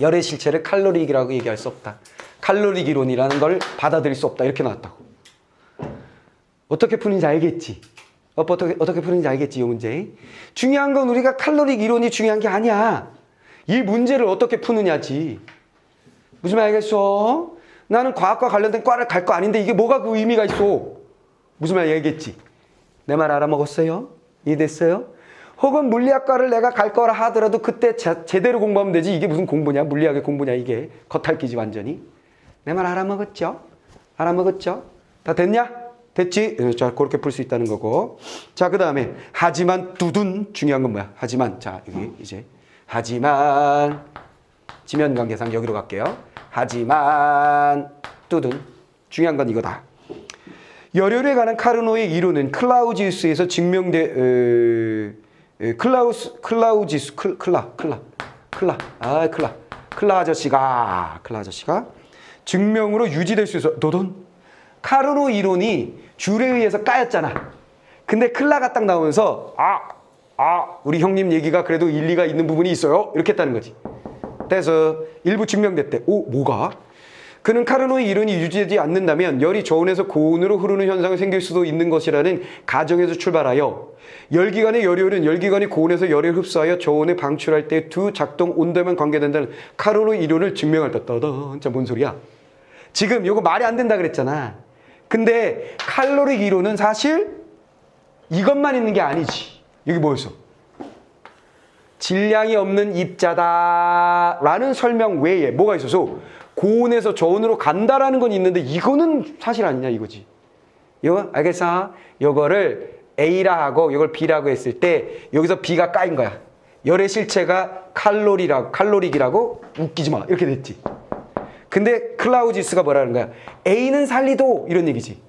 열의 실체를 칼로리기라고 얘기할 수 없다. 칼로리 이론이라는 걸 받아들일 수 없다. 이렇게 나왔다고. 어떻게 푸는지 알겠지? 어떻게 푸는지 알겠지? 이 문제. 중요한 건 우리가 칼로리 이론이 중요한 게 아니야. 이 문제를 어떻게 푸느냐지. 무슨 말 알겠어? 나는 과학과 관련된 과를 갈 거 아닌데 이게 뭐가 그 의미가 있어? 무슨 말 얘기했지? 내 말 알아먹었어요? 이해됐어요? 혹은 물리학과를 내가 갈 거라 하더라도 그때 제대로 공부하면 되지. 이게 무슨 공부냐? 물리학의 공부냐 이게. 겉핥기지 완전히. 내 말 알아먹었죠? 다 됐냐? 됐지? 자, 그렇게 풀 수 있다는 거고. 자, 그 다음에 하지만 뚜둔 중요한 건 뭐야? 하지만 자 여기 이제 하지만 지면관계상 여기로 갈게요. 하지만 뚜둔 중요한 건 이거다. 열혈에 관한 카르노의 이론은 클라 아저씨가 증명으로 유지될 수 있어. 도돈 카르노 이론이 줄에 의해서 까였잖아. 근데 클라가 딱 나오면서 우리 형님 얘기가 그래도 일리가 있는 부분이 있어요. 이렇게 했다는 거지. 그래서 일부 증명됐대. 뭐가? 그는 카르노의 이론이 유지되지 않는다면 열이 저온에서 고온으로 흐르는 현상이 생길 수도 있는 것이라는 가정에서 출발하여 열기관의 열효율은 열기관이 고온에서 열을 흡수하여 저온에 방출할 때 두 작동 온도에만 관계된다는 카르노의 이론을 증명할 때 진짜 뭔 소리야? 지금 이거 말이 안 된다 그랬잖아. 근데 칼로리 이론은 사실 이것만 있는 게 아니지. 여기 뭐였어? 질량이 없는 입자다라는 설명 외에 뭐가 있어서 고온에서 저온으로 간다라는 건 있는데 이거는 사실 아니냐 이거지. 이거 알겠어? 이거를 A라 하고 이걸 B라고 했을 때 여기서 B가 까인 거야. 열의 실체가 칼로리기라고 웃기지 마 이렇게 됐지. 근데 클라우지스가 뭐라는 거야? A는 살리도 이런 얘기지.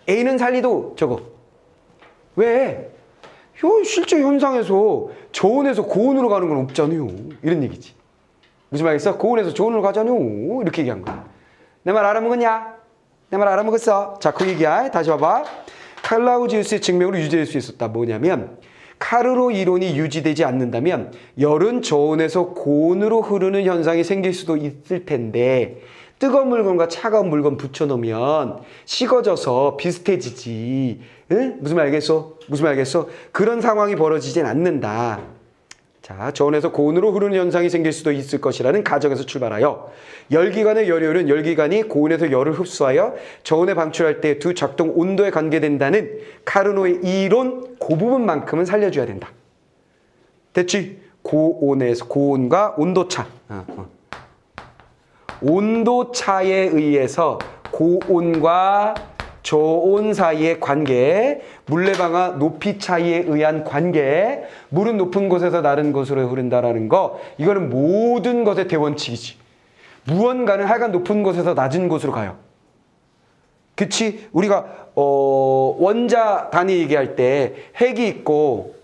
A는 살리도 저거. 왜? 실제 현상에서 저온에서 고온으로 가는 건 없잖아요. 이런 얘기지. 무슨 말이겠어? 고온에서 저온으로 가잖아요. 이렇게 얘기한 거야. 내 말 알아먹었냐? 내 말 알아먹었어? 자, 그 얘기야. 다시 봐봐. 클라우지우스의 증명으로 유지될 수 있었다. 뭐냐면 카르노 이론이 유지되지 않는다면 열은 저온에서 고온으로 흐르는 현상이 생길 수도 있을 텐데 뜨거운 물건과 차가운 물건 붙여놓으면 식어져서 비슷해지지. 응? 무슨 말 알겠어? 그런 상황이 벌어지진 않는다. 자, 저온에서 고온으로 흐르는 현상이 생길 수도 있을 것이라는 가정에서 출발하여 열기관의 열효율은 열기관이 고온에서 열을 흡수하여 저온에 방출할 때 두 작동 온도에 관계된다는 카르노의 이론 그 부분만큼은 살려줘야 된다. 됐지? 고온과 온도차. 온도차에 의해서 고온과 저온 사이의 관계, 물레방아 높이 차이에 의한 관계, 물은 높은 곳에서 낮은 곳으로 흐른다라는 거, 이거는 모든 것의 대원칙이지. 무언가는 하여간 높은 곳에서 낮은 곳으로 가요. 그치? 우리가 원자 단위 얘기할 때 핵이 있고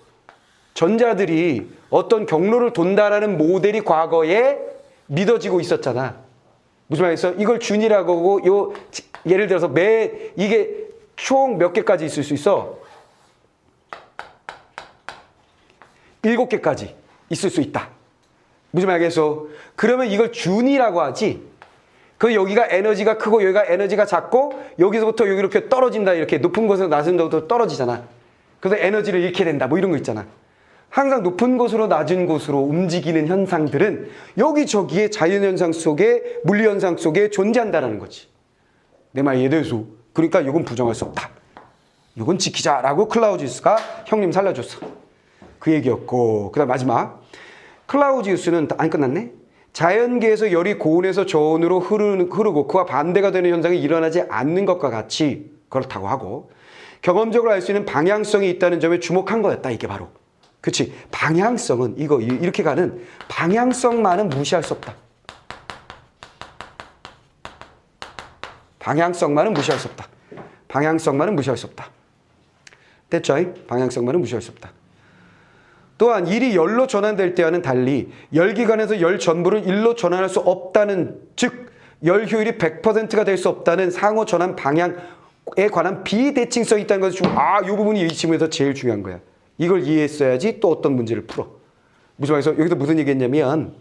전자들이 어떤 경로를 돈다라는 모델이 과거에 믿어지고 있었잖아. 무슨 말이겠어? 이걸 준이라고 하고 예를 들어서 이게 총 몇 개까지 있을 수 있어? 7개까지 있을 수 있다. 무슨 말이겠어? 그러면 이걸 준이라고 하지. 그 여기가 에너지가 크고 여기가 에너지가 작고 여기서부터 여기 이렇게 떨어진다. 이렇게 높은 곳에서 낮은 곳으로 떨어지잖아. 그래서 에너지를 잃게 된다. 뭐 이런 거 있잖아. 항상 높은 곳으로 낮은 곳으로 움직이는 현상들은 여기저기에 자연현상 속에 물리현상 속에 존재한다는 거지. 내 말 이해돼서. 그러니까 이건 부정할 수 없다. 이건 지키자라고 클라우지우스가 형님 살려줬어. 그 얘기였고, 그 다음 마지막. 클라우지우스는 안 끝났네? 자연계에서 열이 고온에서 저온으로 흐르고 그와 반대가 되는 현상이 일어나지 않는 것과 같이 그렇다고 하고, 경험적으로 알 수 있는 방향성이 있다는 점에 주목한 거였다. 이게 바로. 그치? 방향성은 이렇게 가는 방향성만은 무시할 수 없다. 방향성만은 무시할 수 없다. 방향성만은 무시할 수 없다. 됐죠? 방향성만은 무시할 수 없다. 또한 일이 열로 전환될 때와는 달리 열기관에서 열 전부를 일로 전환할 수 없다는, 즉 열 효율이 100%가 될 수 없다는 상호 전환 방향에 관한 비대칭성이 있다는 것을 이 부분이 이 지문에서 제일 중요한 거야. 이걸 이해했어야지 또 어떤 문제를 풀어. 무슨 말이죠? 여기서 무슨 얘기했냐면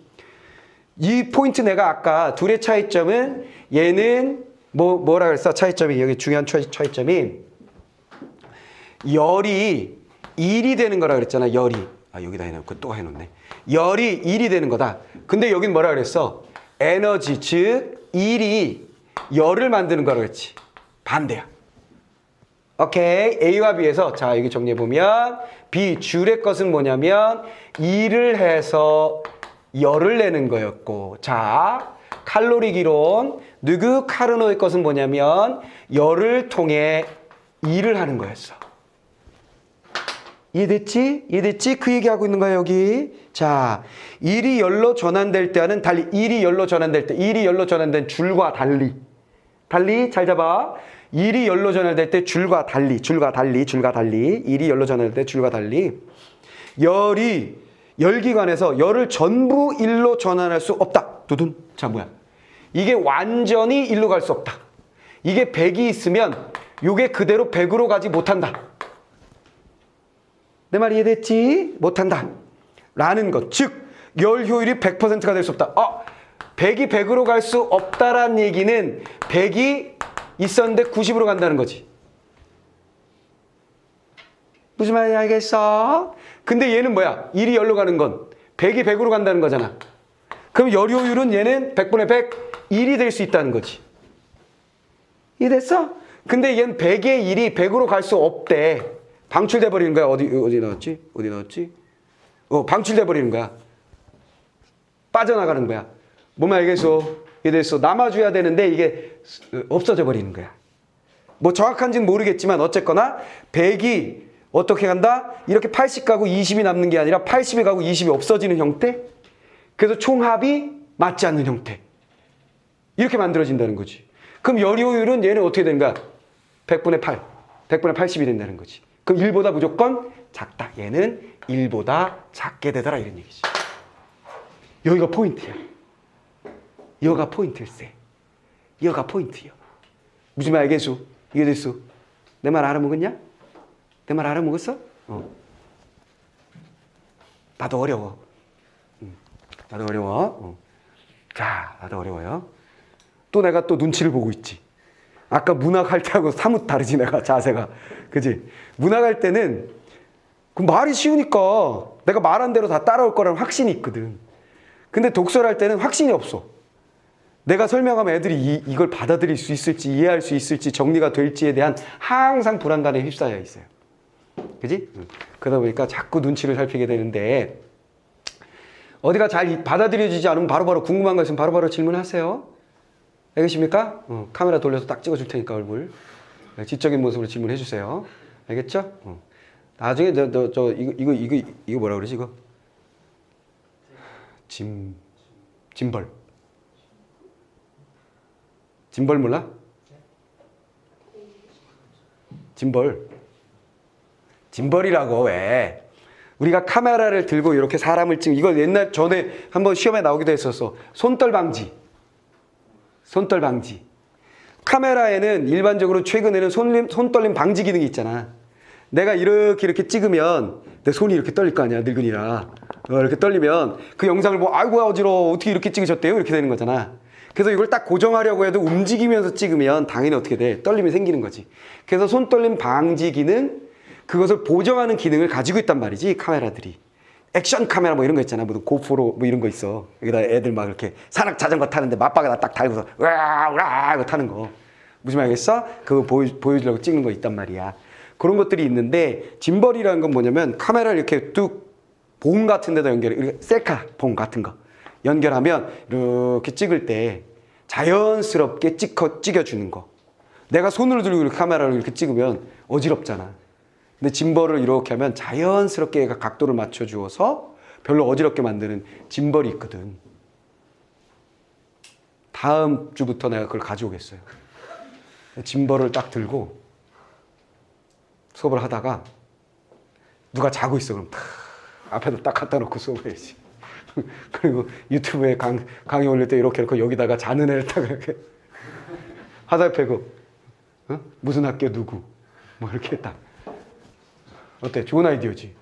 이 포인트 내가 아까 둘의 차이점은 얘는 뭐라 그랬어? 차이점이 여기 중요한 차이점이 열이 1이 되는 거라 그랬잖아. 열이. 여기다 해놓고 또 해놓네. 열이 1이 되는 거다. 근데 여긴 뭐라 그랬어? 에너지, 즉 1이 열을 만드는 거라 그랬지. 반대야. 오케이. A와 B에서 자 여기 정리해보면 B 줄의 것은 뭐냐면 2를 해서 열을 내는 거였고, 자 칼로리 기론 누구 카르노의 것은 뭐냐면 열을 통해 일을 하는 거였어. 이해됐지? 이해됐지? 그 얘기하고 있는 거야 여기. 자, 일이 열로 전환될 때와는 달리, 일이 열로 전환된 줄과 달리 잘 잡아. 일이 열로 전환될 때 줄과 달리 일이 열로 전환될 때 줄과 달리 열기관에서 열을 전부 일로 전환할 수 없다. 두둔. 자, 뭐야? 이게 완전히 일로 갈 수 없다. 이게 100이 있으면 이게 그대로 100으로 가지 못한다. 내 말 이해됐지? 못한다. 라는 것. 즉, 열 효율이 100%가 될 수 없다. 100이 100으로 갈 수 없다라는 얘기는 100이 있었는데 90으로 간다는 거지. 무슨 말인지 알겠어? 근데 얘는 뭐야? 1이 열로 가는 건 100이 100으로 간다는 거잖아. 그럼 열 효율은 얘는 100분의 100, 1이 될 수 있다는 거지. 이해됐어? 근데 얘는 100의 1이 100으로 갈 수 없대. 방출돼 버리는 거야. 어디 나왔지? 방출돼 버리는 거야. 빠져나가는 거야. 뭐만 알겠어? 이래서 남아줘야 되는데 이게 없어져 버리는 거야. 뭐 정확한지는 모르겠지만 어쨌거나 100이 어떻게 간다? 이렇게 80 가고 20이 남는 게 아니라 80이 가고 20이 없어지는 형태? 그래서 총합이 맞지 않는 형태. 이렇게 만들어진다는 거지. 그럼 열 효율은 얘는 어떻게 되는 거야? 100분의 8. 100분의 80이 된다는 거지. 그럼 1보다 무조건 작다. 얘는 1보다 작게 되더라. 이런 얘기지. 여기가 포인트야. 여기가 포인트일세. 여기가 포인트야. 무슨 말 알겠어? 이해됐어? 내 말 알아먹었냐? 내 말 알아먹었어? 나도 어려워. 나도 어려워. 자, 나도 어려워요. 또 내가 또 눈치를 보고 있지. 아까 문학할 때하고 사뭇 다르지, 내가 자세가. 그지? 문학할 때는 그 말이 쉬우니까 내가 말한 대로 다 따라올 거라는 확신이 있거든. 근데 독서를 할 때는 확신이 없어. 내가 설명하면 애들이 이걸 받아들일 수 있을지, 이해할 수 있을지, 정리가 될지에 대한 항상 불안감에 휩싸여 있어요. 그지? 그러다 보니까 자꾸 눈치를 살피게 되는데, 어디가 잘 받아들여지지 않으면 바로바로 궁금한 거 있으면 바로바로 질문하세요. 알겠습니까? 카메라 돌려서 딱 찍어줄 테니까 얼굴. 지적인 모습으로 질문해 주세요. 알겠죠? 나중에 이거 뭐라 그러지 이거? 짐벌. 짐벌 몰라? 짐벌. 짐벌이라고 왜? 우리가 카메라를 들고 이렇게 사람을 찍는, 이거 옛날 전에 한번 시험에 나오기도 했었어. 손떨 방지. 손떨 방지. 카메라에는 일반적으로 최근에는 손떨림 방지 기능이 있잖아. 내가 이렇게 찍으면 내 손이 이렇게 떨릴 거 아니야, 늙은이라. 이렇게 떨리면 그 영상을 보고 아이고 어지러워, 어떻게 이렇게 찍으셨대요? 이렇게 되는 거잖아. 그래서 이걸 딱 고정하려고 해도 움직이면서 찍으면 당연히 어떻게 돼? 떨림이 생기는 거지. 그래서 손떨림 방지 기능, 그것을 보정하는 기능을 가지고 있단 말이지, 카메라들이. 액션 카메라 뭐 이런 거 있잖아. 뭐 고프로 뭐 이런 거 있어. 여기다 애들 막 이렇게 산악 자전거 타는데 맞박에다 딱 달고서 으아 이거 타는 거. 무슨 말이겠어? 그거 보여주려고 찍는 거 있단 말이야. 그런 것들이 있는데, 짐벌이라는 건 뭐냐면 카메라를 이렇게 뚝 봉 같은 데다 연결해. 이렇게 셀카 봉 같은 거 연결하면 이렇게 찍을 때 자연스럽게 찍어주는 거. 내가 손을 들고 이렇게 카메라를 이렇게 찍으면 어지럽잖아. 근데 짐벌을 이렇게 하면 자연스럽게 얘가 각도를 맞춰주어서 별로 어지럽게 만드는 짐벌이 있거든. 다음 주부터 내가 그걸 가져오겠어요. 짐벌을 딱 들고 수업을 하다가 누가 자고 있어. 그럼 탁 앞에다 딱 갖다 놓고 수업해야지. 그리고 유튜브에 강의 올릴 때 이렇게 놓고 여기다가 자는 애를 딱 이렇게 화살표고 무슨 학교 누구 뭐 이렇게 딱. 어때? 좋은 아이디어지?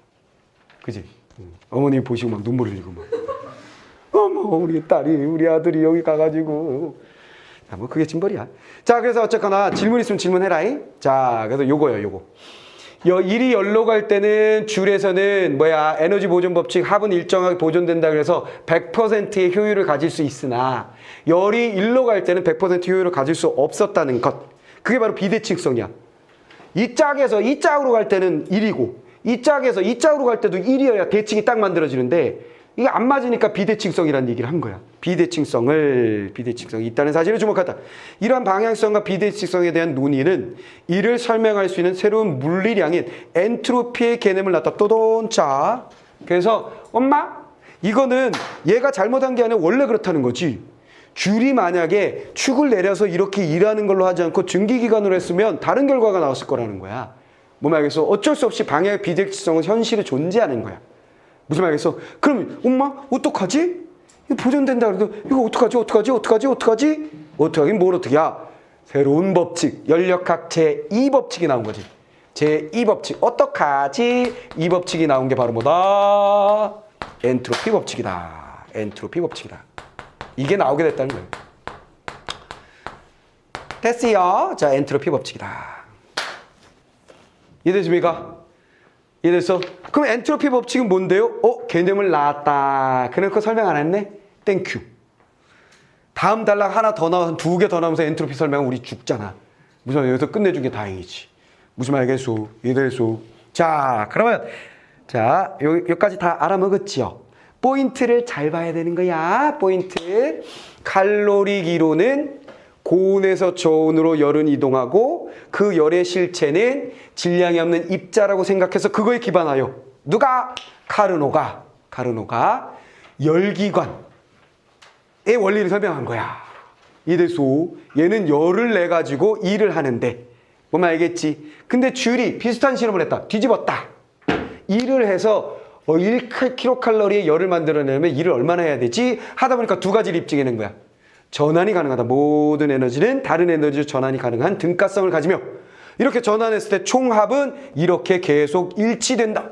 그지? 어머니 보시고 막 눈물 흘리고 막 어머 우리 딸이 우리 아들이 여기 가가지고 뭐 그게 짐벌이야. 자, 그래서 어쨌거나 질문 있으면 질문해라잉. 자, 그래서 요거요 요거. 일이 열로 갈 때는 줄에서는 에너지 보존 법칙 합은 일정하게 보존된다 그래서 100%의 효율을 가질 수 있으나 열이 일로 갈 때는 100% 효율을 가질 수 없었다는 것. 그게 바로 비대칭성이야. 이 짝에서 이 짝으로 갈 때는 1이고 이 짝에서 이 짝으로 갈 때도 1이어야 대칭이 딱 만들어지는데 이게 안 맞으니까 비대칭성이라는 얘기를 한 거야. 비대칭성이 있다는 사실을 주목하다. 이러한 방향성과 비대칭성에 대한 논의는 이를 설명할 수 있는 새로운 물리량인 엔트로피의 개념을 갖다 또돈짜. 그래서 엄마 이거는 얘가 잘못한 게 아니라 원래 그렇다는 거지. 줄이 만약에 축을 내려서 이렇게 일하는 걸로 하지 않고 증기기관으로 했으면 다른 결과가 나왔을 거라는 거야. 뭐 말겠어? 어쩔 수 없이 방향의 비대칭성은 현실에 존재하는 거야. 무슨 말이겠어? 그럼 엄마 어떡하지? 이거 보존된다 그래도 이거 어떡하긴 뭘 어떻게? 야, 새로운 법칙 연력학 제2법칙이 나온 거지. 제2법칙 어떡하지? 이 법칙이 나온 게 바로 뭐다? 엔트로피 법칙이다. 엔트로피 법칙이다. 이게 나오게 됐다는 거예요. 됐어요. 자, 엔트로피 법칙이다. 이해되십니까? 이해됐어? 그럼 엔트로피 법칙은 뭔데요? 개념을 나왔다. 그래놓고 설명 안 했네? 땡큐. 다음 단락 하나 더 나와, 2개 더 나오면서 엔트로피 설명은 우리 죽잖아. 무슨 말 여기서 끝내준 게 다행이지. 무슨 말 알겠소? 이해됐소? 자, 그러면 자, 여기까지 다 알아먹었지요? 포인트를 잘 봐야 되는 거야. 포인트. 칼로리기로는 고온에서 저온으로 열은 이동하고 그 열의 실체는 질량이 없는 입자라고 생각해서 그거에 기반하여 누가? 카르노가 열기관의 원리를 설명한 거야. 이래서 얘는 열을 내 가지고 일을 하는데 뭐면 알겠지? 근데 줄이 비슷한 실험을 했다. 뒤집었다. 일을 해서 1kcal의 열을 만들어내면 일을 얼마나 해야 되지? 하다 보니까 두 가지를 입증해낸 거야. 전환이 가능하다. 모든 에너지는 다른 에너지로 전환이 가능한 등가성을 가지며 이렇게 전환했을 때 총합은 이렇게 계속 일치된다.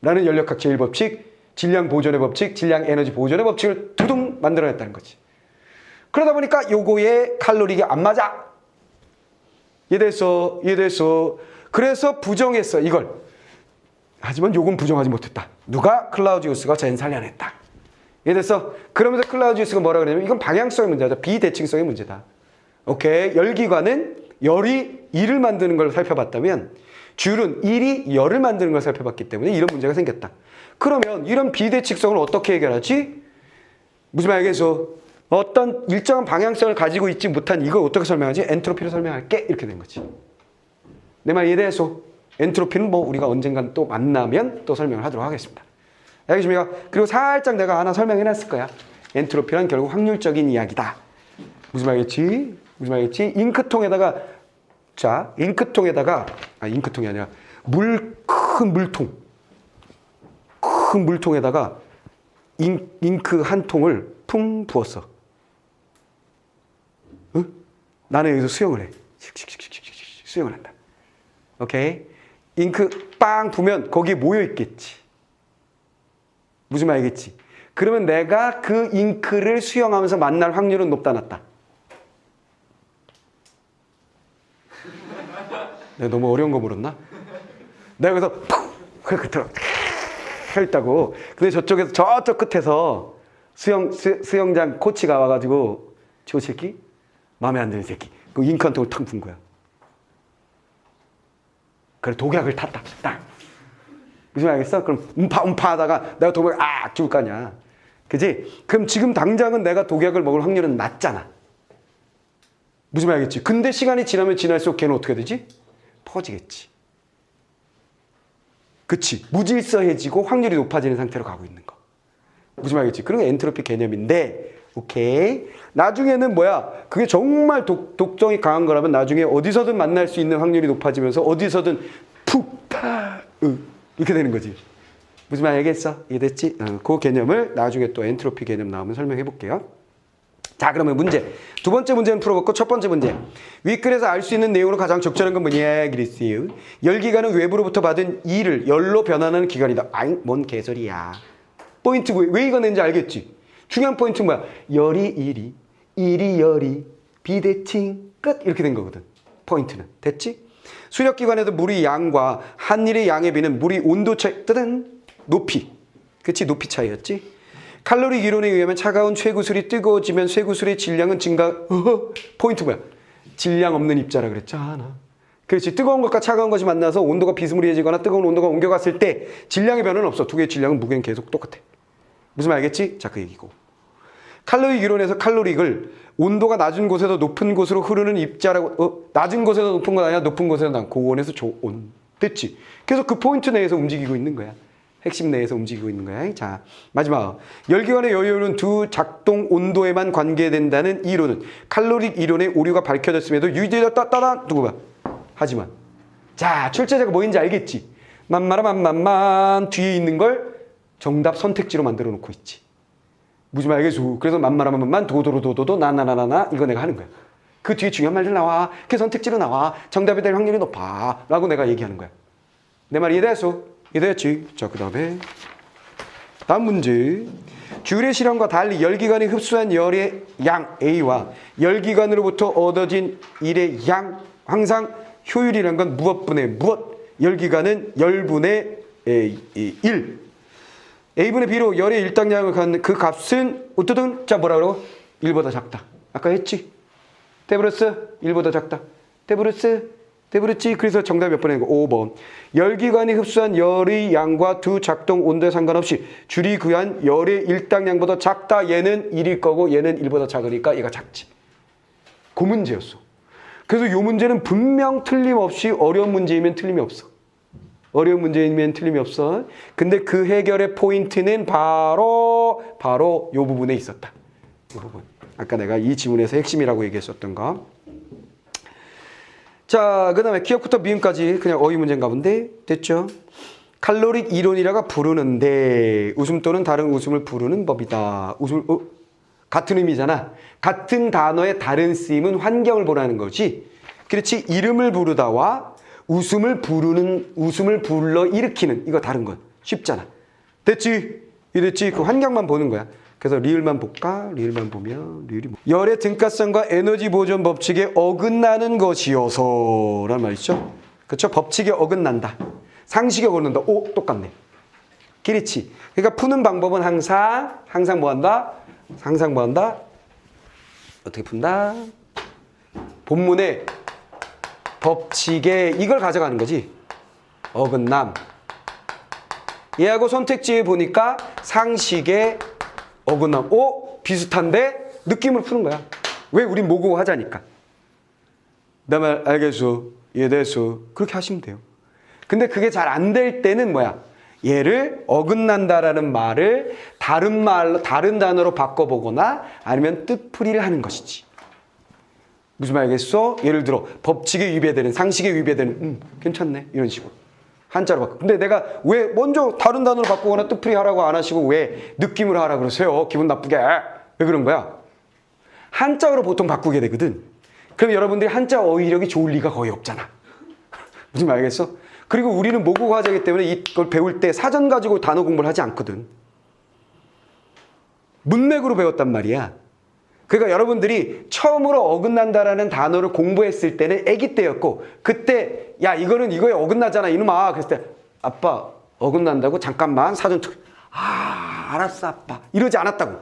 라는 연력학 제1법칙, 질량 보존의 법칙, 질량 에너지 보존의 법칙을 두둥 만들어냈다는 거지. 그러다 보니까 요거의 칼로리가 안 맞아. 이해됐어. 그래서 부정했어, 이걸. 하지만 요건 부정하지 못했다. 누가? 클라우지우스가 젠 살려냈다. 이해됐어? 그러면서 클라우지우스가 뭐라 그러냐면 이건 방향성의 문제다. 비대칭성의 문제다. 오케이. 열기관은 열이 일을 만드는 걸 살펴봤다면 줄은 일이 열을 만드는 걸 살펴봤기 때문에 이런 문제가 생겼다. 그러면 이런 비대칭성을 어떻게 해결하지? 무슨 말이겠어? 어떤 일정한 방향성을 가지고 있지 못한 이걸 어떻게 설명하지? 엔트로피로 설명할게. 이렇게 된 거지. 내 말 이해돼서? 엔트로피는 뭐 우리가 언젠간 또 만나면 또 설명을 하도록 하겠습니다. 알겠습니까? 그리고 살짝 내가 하나 설명해 놨을 거야. 엔트로피란 결국 확률적인 이야기다. 무슨 말이겠지? 잉크통에다가 잉크통이 아니라 큰 물통. 큰 물통에다가 잉크 한 통을 풍 부었어. 응? 나는 여기서 수영을 해. 수영을 한다. 오케이? 잉크 빵 부면 거기에 모여 있겠지. 무슨 말이겠지? 그러면 내가 그 잉크를 수영하면서 만날 확률은 높다, 낮다? 내가 너무 어려운 거 물었나? 내가 그래서 푹! 그렇게 들어. 했다고. 근데 저쪽 끝에서 수영장 코치가 와가지고 저 새끼? 마음에 안 드는 새끼. 그 잉크 한 통을 탁 분 거야. 그래, 독약을 탔다. 딱. 무슨 말 알겠어? 그럼 음파 하다가 내가 독약을 죽을 거 아니야. 그지? 그럼 지금 당장은 내가 독약을 먹을 확률은 낮잖아. 무슨 말 알겠지? 근데 시간이 지나면 지날수록 걔는 어떻게 되지? 퍼지겠지. 그치? 무질서해지고 확률이 높아지는 상태로 가고 있는 거. 무슨 말 알겠지? 그런 게 엔트로피 개념인데, 오케이. 나중에는 뭐야? 그게 정말 독성이 강한 거라면 나중에 어디서든 만날 수 있는 확률이 높아지면서 어디서든 이렇게 되는 거지. 무슨 말 알겠어? 이해됐지? 그 개념을 나중에 또 엔트로피 개념 나오면 설명해 볼게요. 자, 그러면 문제. 두 번째 문제는 풀어봤고, 첫 번째 문제. 윗글에서 알 수 있는 내용으로 가장 적절한 건 뭐냐? 그랬어요. 열기관은 외부로부터 받은 E를 열로 변환하는 기관이다. 뭔 개소리야. 포인트 왜 이거 낸지 알겠지? 중요한 포인트는 뭐야? 열이 일이 열이, 비대칭, 끝. 이렇게 된 거거든. 포인트는. 됐지? 수력기관에도 물의 양과 한일의 양에 비는 물의 온도 차이, 높이. 그치? 높이 차이였지? 칼로리 이론에 의하면 차가운 쇠구슬이 뜨거워지면 쇠구슬의 질량은 증가. 포인트 뭐야? 질량 없는 입자라 그랬잖아. 그렇지. 뜨거운 것과 차가운 것이 만나서 온도가 비스무리해지거나 뜨거운 온도가 옮겨갔을 때 질량의 변화는 없어. 두 개의 질량은 무게는 계속 똑같아. 무슨 말 알겠지? 자, 그 얘기고. 칼로리 이론에서 칼로릭을 온도가 낮은 곳에서 높은 곳으로 흐르는 입자라고. 낮은 곳에서 높은 건 아니야. 높은 곳에서 난 고온에서 저온. 됐지? 그래서 그 포인트 내에서 움직이고 있는 거야. 핵심 내에서 움직이고 있는 거야. 자, 마지막. 열기관의 여유는 두 작동 온도에만 관계된다는 이론은 칼로릭 이론의 오류가 밝혀졌음에도 유지되었다. 두고 봐. 하지만. 자, 출제자가 뭐인지 알겠지? 만마라만만만 뒤에 있는 걸 정답 선택지로 만들어 놓고 있지. 무슨 말 알겠어? 그래서 만마라만만 도도로도도도 나나나나나 이거 내가 하는 거야. 그 뒤에 중요한 말들 나와. 그 선택지로 나와. 정답이 될 확률이 높아. 라고 내가 얘기하는 거야. 내 말 이해됐어? 이해됐지? 자, 그 다음에 다음 문제. 듀레 실험과 달리 열기관이 흡수한 열의 양 A와 열기관으로부터 얻어진 일의 양 항상 효율이란 건 무엇분의 무엇? 열기관은 열분의 1. A분의 B로 열의 일당량을 갖는 그 값은 어떻든 자 뭐라고? 1보다 작다. 아까 했지? 데브루스 1보다 작다. 데브루지. 그래서 정답이 몇 번이고 5번. 열기관이 흡수한 열의 양과 두 작동 온도에 상관없이 줄이 구한 열의 일당량보다 작다. 얘는 1일 거고 얘는 1보다 작으니까 얘가 작지. 그 문제였어. 그래서 이 문제는 분명 틀림없이 어려운 문제이면 틀림이 없어. 어려운 문제이면 틀림이 없어. 근데 그 해결의 포인트는 바로 이 부분에 있었다. 이 부분. 아까 내가 이 지문에서 핵심이라고 얘기했었던 거. 자, 그 다음에 기억부터 미음까지 그냥 어휘 문제인가 본데. 됐죠? 칼로릭 이론이라가 부르는데 웃음 또는 다른 웃음을 부르는 법이다. 같은 의미잖아. 같은 단어의 다른 쓰임은 환경을 보라는 거지. 그렇지? 이름을 부르다와 웃음을 불러 일으키는 이거 다른 건 쉽잖아. 됐지? 이랬지? 그 환경만 보는 거야. 그래서 리을만 볼까? 리을만 보면 리을이 뭐. 열의 등가성과 에너지 보존 법칙에 어긋나는 것이어서 라는 말이죠. 그렇죠? 법칙에 어긋난다. 상식에 어긋난다. 오, 똑같네. 그렇지. 그러니까 푸는 방법은 항상 뭐 한다? 항상 뭐 한다? 어떻게 푼다? 본문에 법칙에 이걸 가져가는 거지. 어긋남. 얘하고 선택지에 보니까 상식에 어긋남. 오? 비슷한데? 느낌을 푸는 거야. 왜? 우린 모국어 하자니까. 내 말 알겠어. 이해됐어. 그렇게 하시면 돼요. 근데 그게 잘 안 될 때는 뭐야? 얘를 어긋난다라는 말을 다른 말로, 다른 단어로 바꿔보거나 아니면 뜻풀이를 하는 것이지. 무슨 말 알겠어? 예를 들어 법칙에 위배되는, 상식에 위배되는 괜찮네 이런 식으로 한자로 바꾸. 근데 내가 왜 먼저 다른 단어로 바꾸거나 뜻풀이 하라고 안 하시고 왜 느낌으로 하라 그러세요? 기분 나쁘게. 왜 그런 거야? 한자어로 보통 바꾸게 되거든. 그럼 여러분들이 한자 어휘력이 좋을 리가 거의 없잖아. 무슨 말 알겠어? 그리고 우리는 모국어 화자이기 때문에 이걸 배울 때 사전 가지고 단어 공부를 하지 않거든. 문맥으로 배웠단 말이야. 그러니까 여러분들이 처음으로 어긋난다라는 단어를 공부했을 때는 아기 때였고, 그때 야 이거는 이거에 어긋나잖아 이놈아. 그랬을 때 아빠 어긋난다고? 잠깐만 사전 알았어 아빠 이러지 않았다고.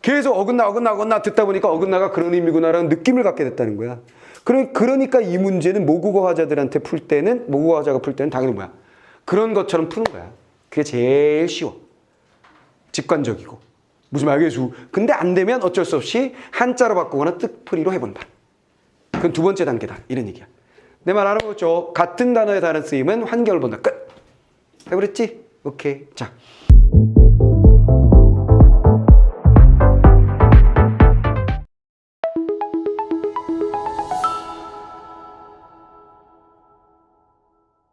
계속 어긋나 듣다 보니까 어긋나가 그런 의미구나라는 느낌을 갖게 됐다는 거야. 그러니까 이 문제는 모국어 화자들한테 풀 때는, 모국어 화자가 풀 때는 당연히 뭐야? 그런 것처럼 푸는 거야. 그게 제일 쉬워. 직관적이고. 무슨 말 알겠어? 근데 안 되면 어쩔 수 없이 한자로 바꾸거나 뜻풀이로 해본다. 그건 두 번째 단계다. 이런 얘기야. 내 말 알아보죠? 같은 단어의 다른 쓰임은 환경을 본다. 끝. 해버렸지? 오케이. 자.